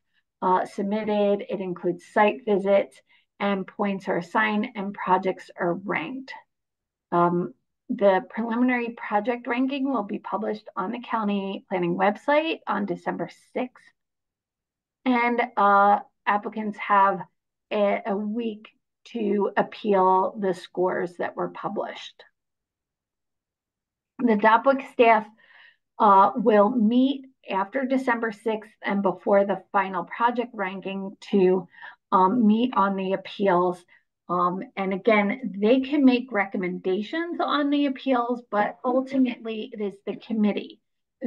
submitted. It includes site visits, and points are assigned and projects are ranked. The preliminary project ranking will be published on the county planning website on December 6th. And applicants have a week to appeal the scores that were published. The DOPWIC staff will meet after December 6th and before the final project ranking to meet on the appeals. And again, they can make recommendations on the appeals, but ultimately it is the committee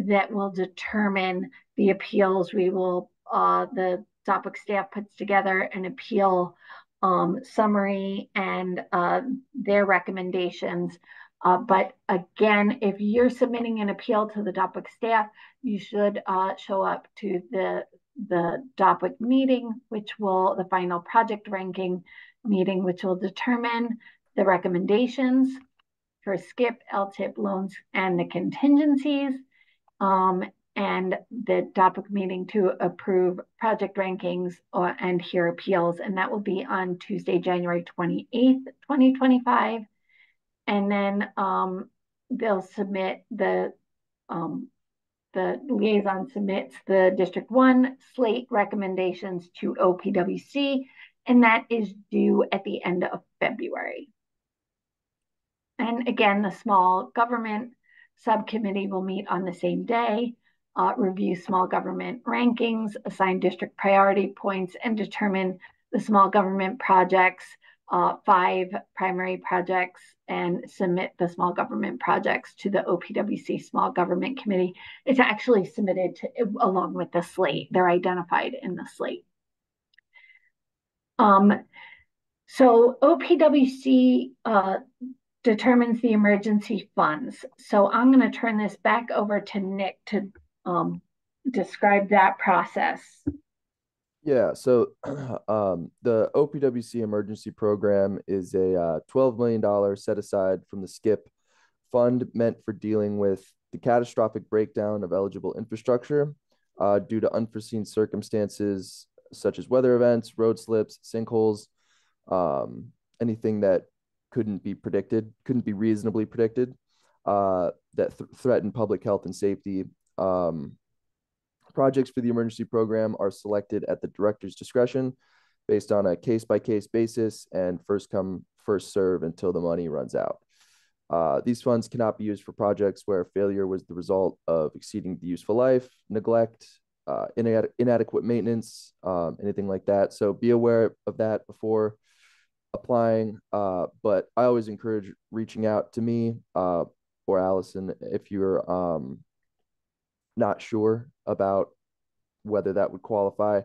that will determine the appeals. We will, the DOPWIC staff puts together an appeal summary and their recommendations. But again, if you're submitting an appeal to the DOPWIC staff, you should show up to the DOPWIC meeting, which will, the final project ranking meeting, which will determine the recommendations for SCIP, LTIP loans, and the contingencies, and the DOPWIC meeting to approve project rankings and hear appeals. And that will be on Tuesday, January 28th, 2025. And then they'll submit the the liaison submits the District 1 slate recommendations to OPWC, and that is due at the end of February. And again, the small government subcommittee will meet on the same day, review small government rankings, assign district priority points, and determine the small government projects, 5 primary projects, and submit the small government projects to the OPWC Small Government Committee. It's actually submitted along with the slate. They're identified in the slate. So OPWC determines the emergency funds. So I'm going to turn this back over to Nick to describe that process. Yeah, so the OPWC emergency program is a $12 million set aside from the SCIP fund meant for dealing with the catastrophic breakdown of eligible infrastructure due to unforeseen circumstances such as weather events, road slips, sinkholes, anything that couldn't be reasonably predicted, that threaten public health and safety. Projects for the emergency program are selected at the director's discretion based on a case-by-case basis and first come, first serve until the money runs out. These funds cannot be used for projects where failure was the result of exceeding the useful life, neglect, inadequate maintenance, anything like that. So be aware of that before applying. But I always encourage reaching out to me or Allison if you're not sure about whether that would qualify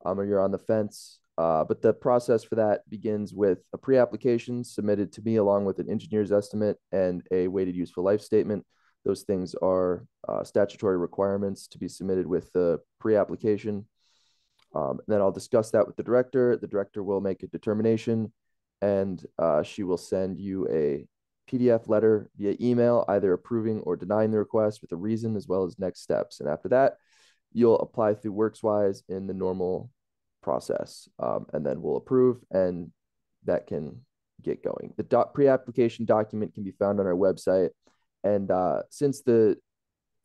or you're on the fence. But the process for that begins with a pre-application submitted to me along with an engineer's estimate and a weighted useful life statement. Those things are statutory requirements to be submitted with the pre-application. Then I'll discuss that with the director. The director will make a determination and she will send you a PDF letter via email, either approving or denying the request with a reason as well as next steps. And after that, you'll apply through WorksWise in the normal process, and then we'll approve, and that can get going. The pre-application document can be found on our website. And since due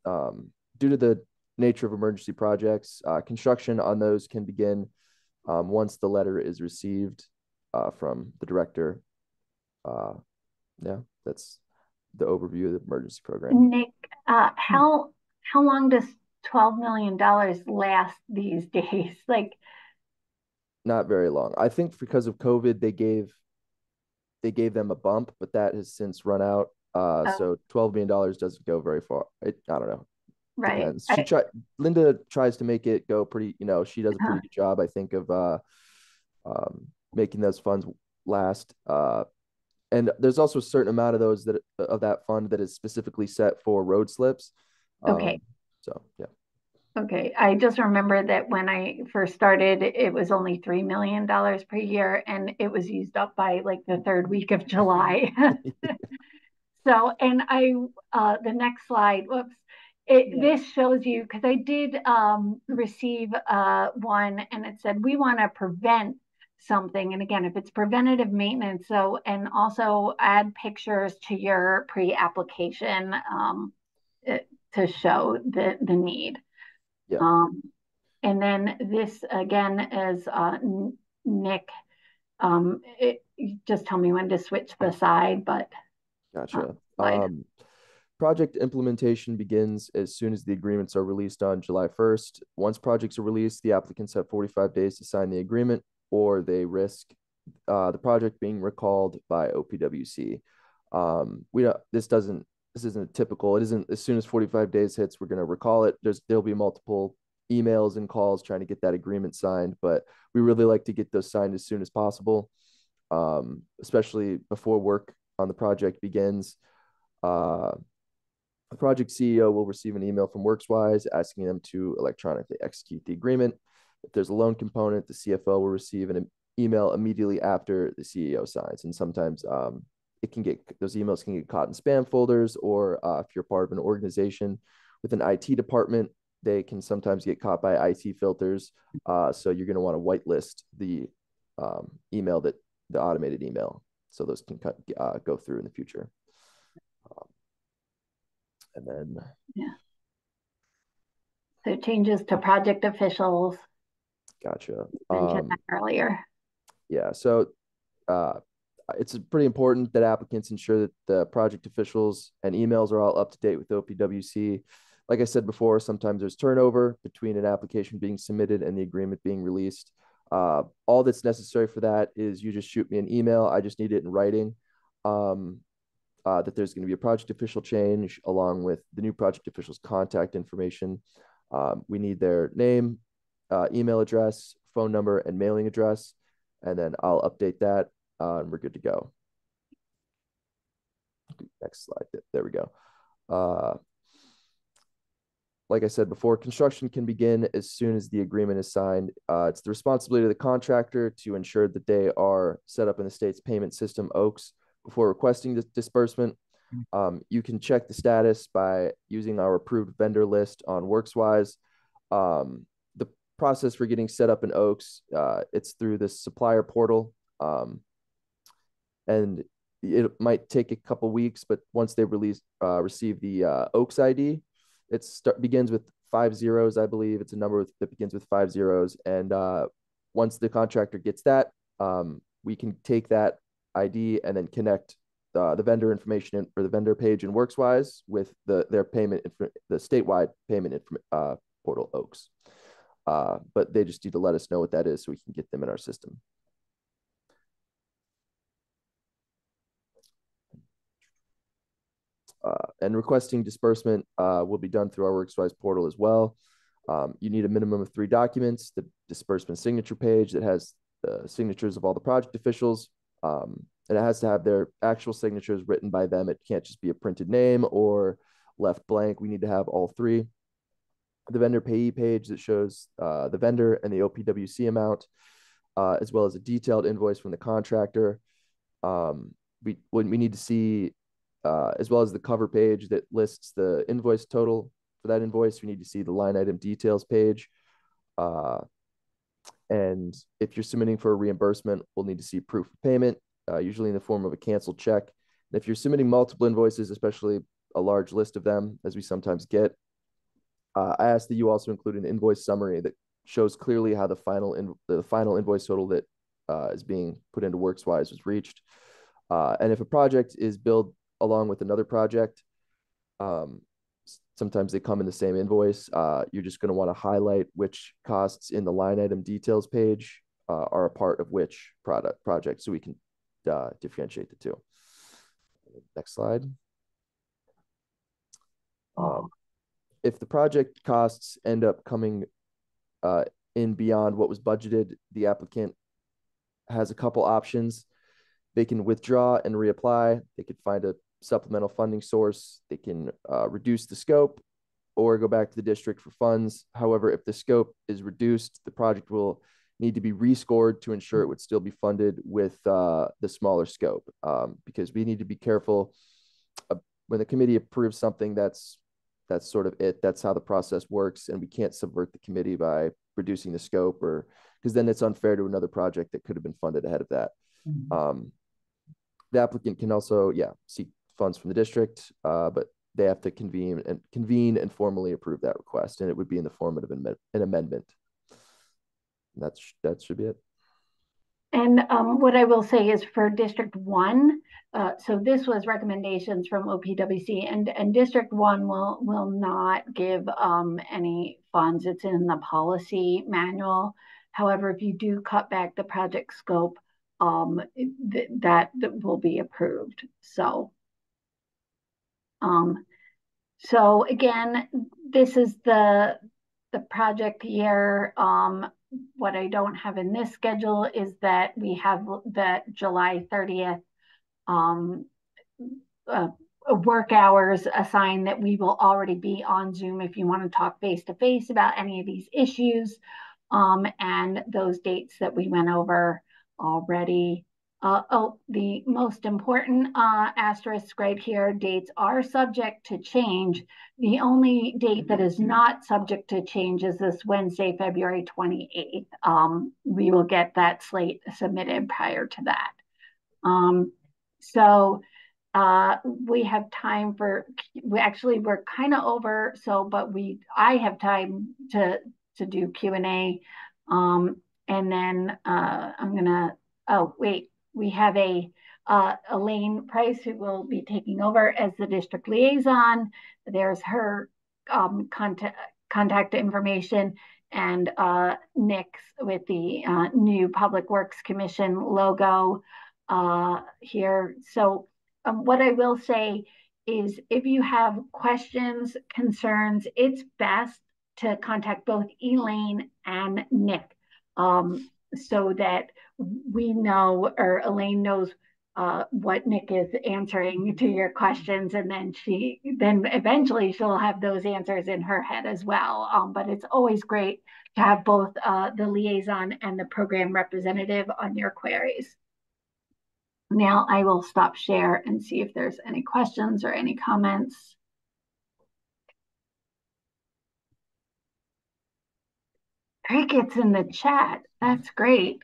to the nature of emergency projects, construction on those can begin once the letter is received from the director. Yeah, that's the overview of the emergency program. Nick, how long does $12 million last these days? Like, not very long. I think because of COVID, they gave them a bump, but that has since run out. So $12 million doesn't go very far. I don't know. Right. Depends. Linda tries to make it go pretty, she does a pretty good job, I think, of making those funds last. And there's also a certain amount of that fund that is specifically set for road slips. Okay. So yeah. Okay. I just remember that when I first started, it was only $3 million per year, and it was used up by like the 3rd week of July. So, and the next slide, whoops. This shows you, because I did receive one, and it said, we want to prevent something. And again, if it's preventative maintenance, and also add pictures to your pre-application to show the need. Yeah. And then this again is Nick. Just tell me when to switch the side, but gotcha. Project implementation begins as soon as the agreements are released on July 1st. Once projects are released, the applicants have 45 days to sign the agreement, or they risk the project being recalled by OPWC. This isn't typical. It isn't as soon as 45 days hits, we're going to recall it. There'll be multiple emails and calls trying to get that agreement signed, but we really like to get those signed as soon as possible, especially before work on the project begins. The project CEO will receive an email from WorksWise asking them to electronically execute the agreement. If there's a loan component, the CFO will receive an email immediately after the CEO signs. And sometimes those emails can get caught in spam folders, or if you're part of an organization with an IT department, they can sometimes get caught by IT filters. So you're going to want to whitelist the automated email, so those can go through in the future. And then, yeah. So changes to project officials. gotcha. Mentioned that earlier. Yeah, so it's pretty important that applicants ensure that the project officials and emails are all up to date with OPWC. Like I said before, sometimes there's turnover between an application being submitted and the agreement being released. All that's necessary for that is you just shoot me an email. I just need it in writing that there's going to be a project official change along with the new project official's contact information. We need their name, email address, phone number, and mailing address. And then I'll update that and we're good to go. Next slide. There we go. Like I said before, construction can begin as soon as the agreement is signed. It's the responsibility of the contractor to ensure that they are set up in the state's payment system, OAKS, before requesting this disbursement. You can check the status by using our approved vendor list on WorksWise. The process for getting set up in OAKS, it's through the supplier portal. And it might take a couple weeks, but once they receive the OAKS ID, it begins with 5 zeros, I believe. It's a number that begins with 5 zeros. And once the contractor gets that, we can take that ID and then connect the vendor information or the vendor page in WorksWise with their payment, the statewide payment portal, OAKS. But they just need to let us know what that is so we can get them in our system. And requesting disbursement will be done through our WorksWise portal as well. You need a minimum of 3 documents: the disbursement signature page that has the signatures of all the project officials, and it has to have their actual signatures written by them. It can't just be a printed name or left blank. We need to have all 3. The vendor payee page that shows the vendor and the OPWC amount, as well as a detailed invoice from the contractor. We need to see, as well as the cover page that lists the invoice total for that invoice. We need to see the line item details page. And if you're submitting for a reimbursement, we'll need to see proof of payment, usually in the form of a canceled check. And if you're submitting multiple invoices, especially a large list of them, as we sometimes get, I ask that you also include an invoice summary that shows clearly how the final invoice total that is being put into WorksWise was reached. And if a project is billed along with another project, sometimes they come in the same invoice. You're just going to want to highlight which costs in the line item details page are a part of which project, so we can differentiate the two. Next slide. If the project costs end up coming in beyond what was budgeted, the applicant has a couple options. They can withdraw and reapply. They could find a supplemental funding source. They can reduce the scope or go back to the district for funds. However, if the scope is reduced, the project will need to be rescored to ensure it would still be funded with the smaller scope, because we need to be careful when the committee approves something. That's sort of it. That's how the process works, and we can't subvert the committee by reducing the scope, or because then it's unfair to another project that could have been funded ahead of that. The applicant can also, seek funds from the district, but they have to convene and formally approve that request, and it would be in the form of an amendment. That should be it. And what I will say is for District 1, so this was recommendations from OPWC, and District 1 will not give any funds. It's in the policy manual. However, if you do cut back the project scope, that will be approved. So again, this is the project year. What I don't have in this schedule is that we have that July 30th work hours assigned that we will already be on Zoom if you want to talk face to face about any of these issues, and those dates that we went over already. The most important asterisk right here: dates are subject to change. The only date that is not subject to change is this Wednesday, February 28th. We will get that slate submitted prior to that. So we have time for, we're kind of over, so, but I have time to do Q&A. And then I'm gonna, oh, wait, we have Elaine Price who will be taking over as the district liaison. There's her contact information, and Nick's with the new Public Works Commission logo here. So what I will say is if you have questions, concerns, it's best to contact both Elaine and Nick so that we know, or Elaine knows what Nick is answering to your questions, and then eventually she'll have those answers in her head as well. But it's always great to have both the liaison and the program representative on your queries. Now I will stop share and see if there's any questions or any comments. Crickets in the chat. That's great.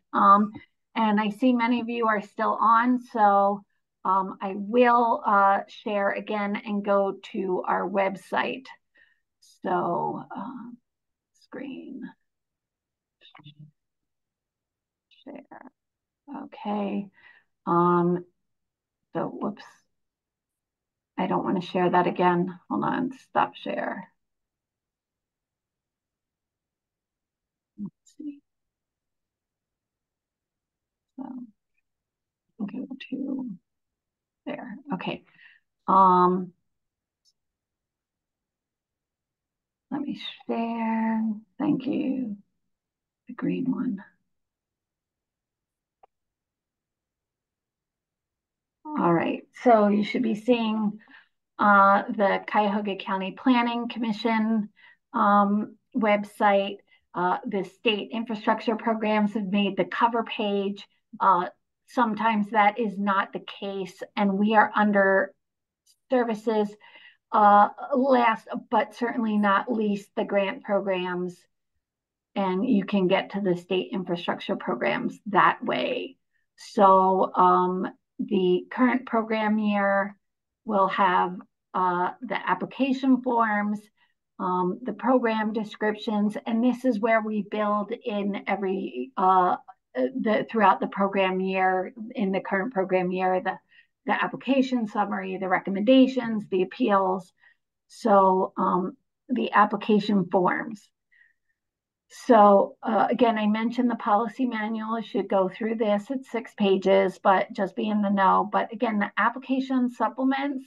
And I see many of you are still on, so I will share again and go to our website. So screen share. Okay. So whoops. I don't want to share that again. Hold on, stop share. Let's see. So go to there. Okay. Let me share. Thank you. The green one. All right. So you should be seeing the Cuyahoga County Planning Commission website. The state infrastructure programs have made the cover page. Sometimes that is not the case, and we are under services. Last but certainly not least, the grant programs, and you can get to the state infrastructure programs that way. So the current program year will have the application forms, the program descriptions, and this is where we build in every throughout the program year. In the current program year, the application summary, the recommendations, the appeals. So the application forms. So again, I mentioned the policy manual. I should go through this. It's 6 pages, but just be in the know. But again, the application supplements,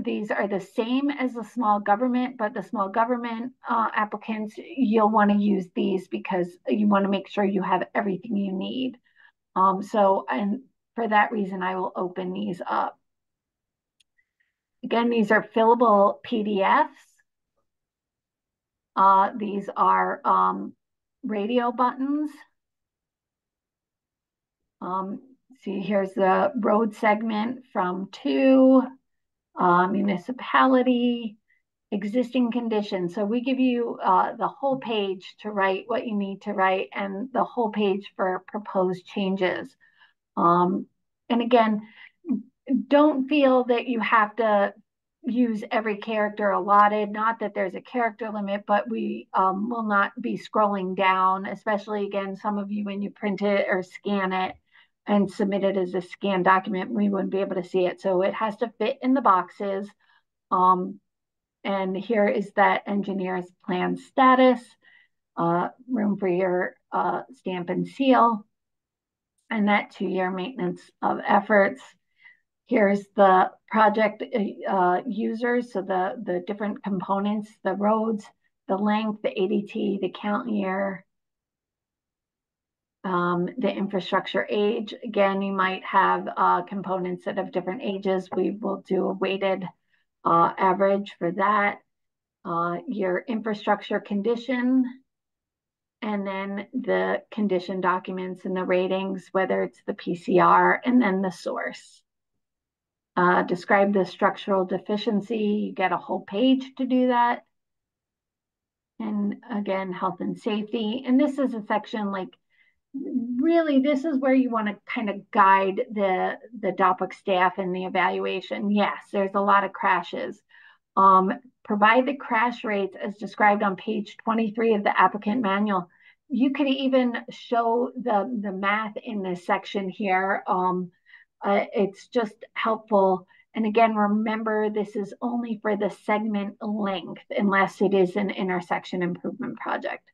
these are the same as the small government, but the small government applicants, you'll want to use these because you want to make sure you have everything you need. And for that reason, I will open these up. Again, these are fillable PDFs. These are radio buttons. See, here's the road segment from to municipality, existing conditions. So we give you the whole page to write what you need to write and the whole page for proposed changes. And again, don't feel that you have to use every character allotted. Not that there's a character limit, but we will not be scrolling down, especially again, some of you, when you print it or scan it and submit it as a scanned document, we wouldn't be able to see it. So it has to fit in the boxes. And here is that engineer's plan status, room for your stamp and seal, and that 2-year maintenance of efforts. Here's the project users, so the different components, the roads, the length, the ADT, the count year, the infrastructure age. Again, you might have components that have different ages. We will do a weighted average for that. Your infrastructure condition, and then the condition documents and the ratings, whether it's the PCR, and then the source. Describe the structural deficiency. You get a whole page to do that. And again, health and safety. And this is a section like really, this is where you want to kind of guide the DOPWIC staff in the evaluation. Yes, there's a lot of crashes. Provide the crash rates as described on page 23 of the applicant manual. You could even show the math in this section here. It's just helpful. And again, remember, this is only for the segment length unless it is an intersection improvement project.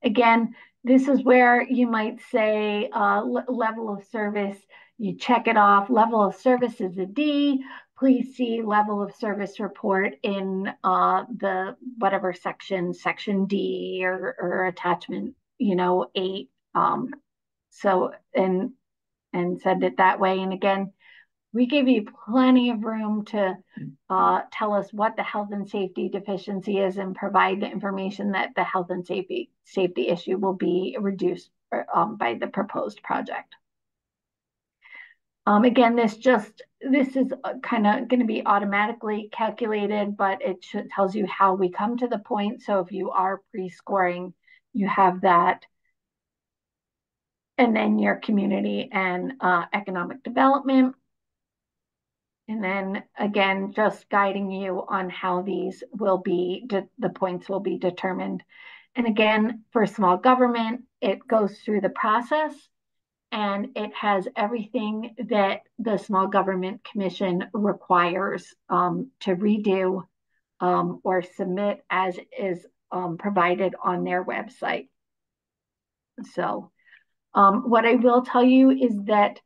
Again, this is where you might say level of service, you check it off. Level of service is a D. Please see level of service report in the whatever section D or attachment, 8. So, and send it that way. And again, we give you plenty of room to tell us what the health and safety deficiency is and provide the information that the health and safety issue will be reduced by the proposed project. Again, this is kind of going to be automatically calculated, but it tells you how we come to the point. So if you are pre-scoring, you have that. And then your community and economic development. And then again, just guiding you on how these will be, the points will be determined. And again, for small government, it goes through the process and it has everything that the Small Government Commission requires to redo or submit as is provided on their website. So what I will tell you is that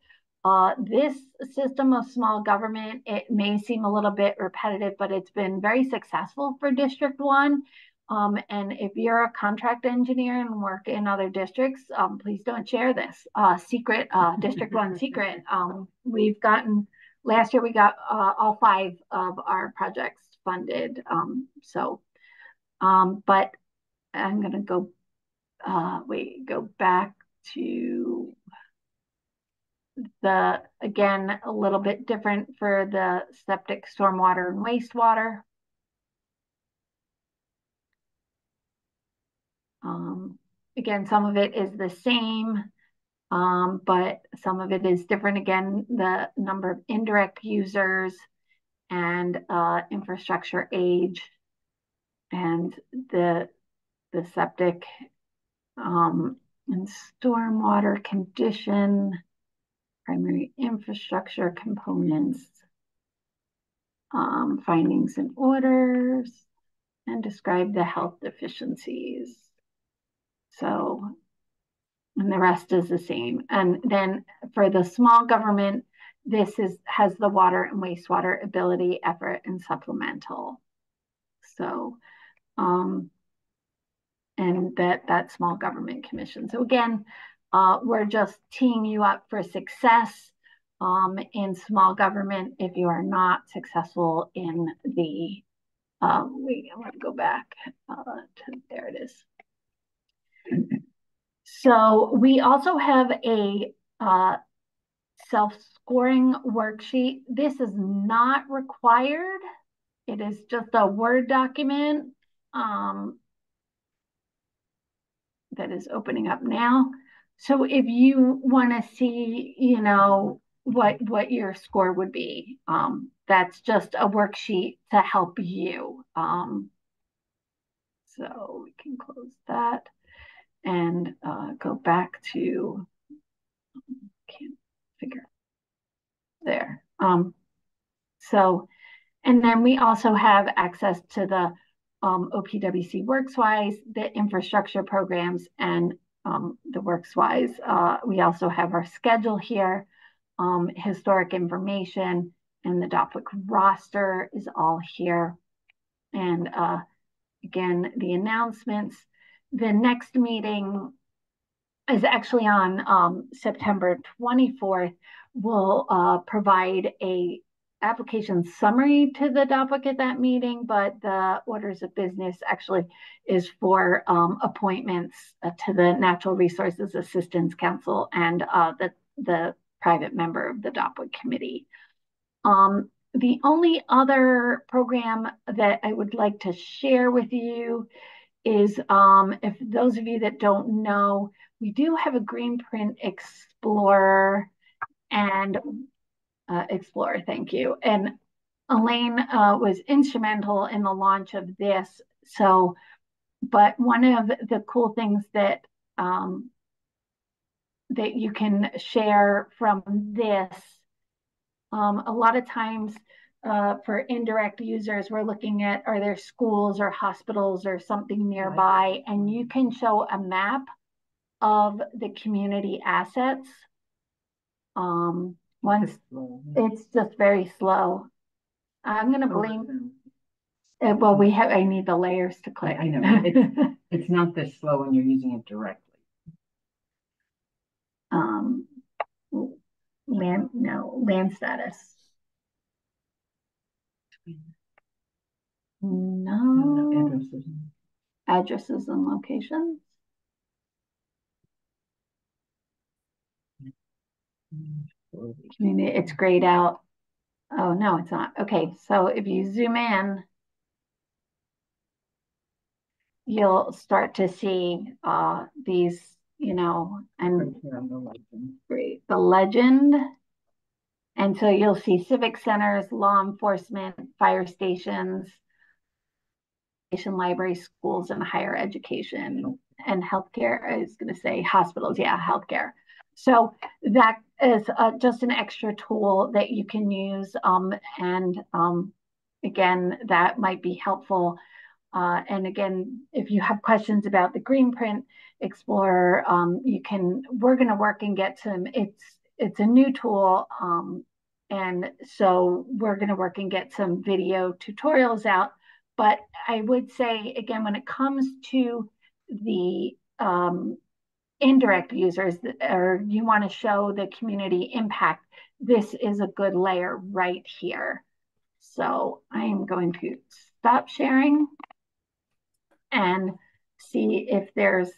this system of small government, it may seem a little bit repetitive, but it's been very successful for District 1. And if you're a contract engineer and work in other districts, please don't share this secret, District 1 secret. We've gotten, last year we got all 5 of our projects funded. But I'm gonna go, go back to again, a little bit different for the septic, stormwater, and wastewater. Again, some of it is the same, but some of it is different. Again, the number of indirect users and infrastructure age and the septic and stormwater condition, primary infrastructure components, findings and orders, and describe the health deficiencies. So, and the rest is the same. And then for the small government, this has the water and wastewater ability, effort, and supplemental. So, and that small government commission. So again, we're just teeing you up for success in small government if you are not successful in the, I want to go back to, there it is. So we also have a self-scoring worksheet. This is not required. It is just a Word document that is opening up now. So if you want to see, what your score would be, that's just a worksheet to help you. So we can close that and go back to, can't figure there. So, and then we also have access to the OPWC WorksWise, the infrastructure programs, and the WorksWise. We also have our schedule here, historic information, and the DOPWIC roster is all here. And again, the announcements. The next meeting is actually on September 24th. We'll provide a application summary to the DOPWIC at that meeting, but the orders of business actually is for appointments to the Natural Resources Assistance Council and the private member of the DOPWIC committee. The only other program that I would like to share with you is if those of you that don't know, we do have a Green Print Explorer and Explorer, thank you. And Elaine was instrumental in the launch of this. So, but one of the cool things that that you can share from this, a lot of times for indirect users, we're looking at, are there schools or hospitals or something nearby? And you can show a map of the community assets. Once it's just very slow. I'm going to blame. Well, I need the layers to click. I know. It's not this slow when you're using it directly. Land status. No. Addresses and locations. Community, it's grayed out. Oh, no, it's not. Okay, so if you zoom in, you'll start to see these, and great, the legend. And so you'll see civic centers, law enforcement, fire stations, library, schools, and higher education and healthcare. I was going to say hospitals, yeah, healthcare. So that is just an extra tool that you can use. Again, that might be helpful. And again, if you have questions about the Green Print Explorer, we're going to work and get some, it's a new tool. And so we're going to work and get some video tutorials out. But I would say, again, when it comes to the indirect users, or you want to show the community impact, this is a good layer right here. So I am going to stop sharing and see if there's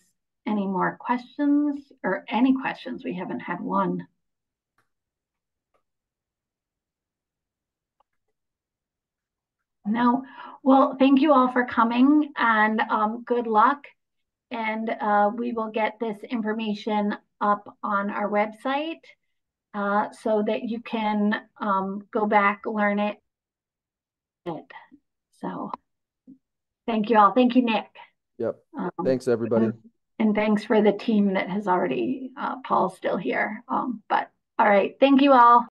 any more questions or any questions. We haven't had one. No. Well, thank you all for coming, and good luck. And we will get this information up on our website so that you can go back, learn it. So thank you all. Thank you, Nick. Yep. Thanks, everybody. And thanks for the team that has already, Paul's still here. But all right. Thank you all.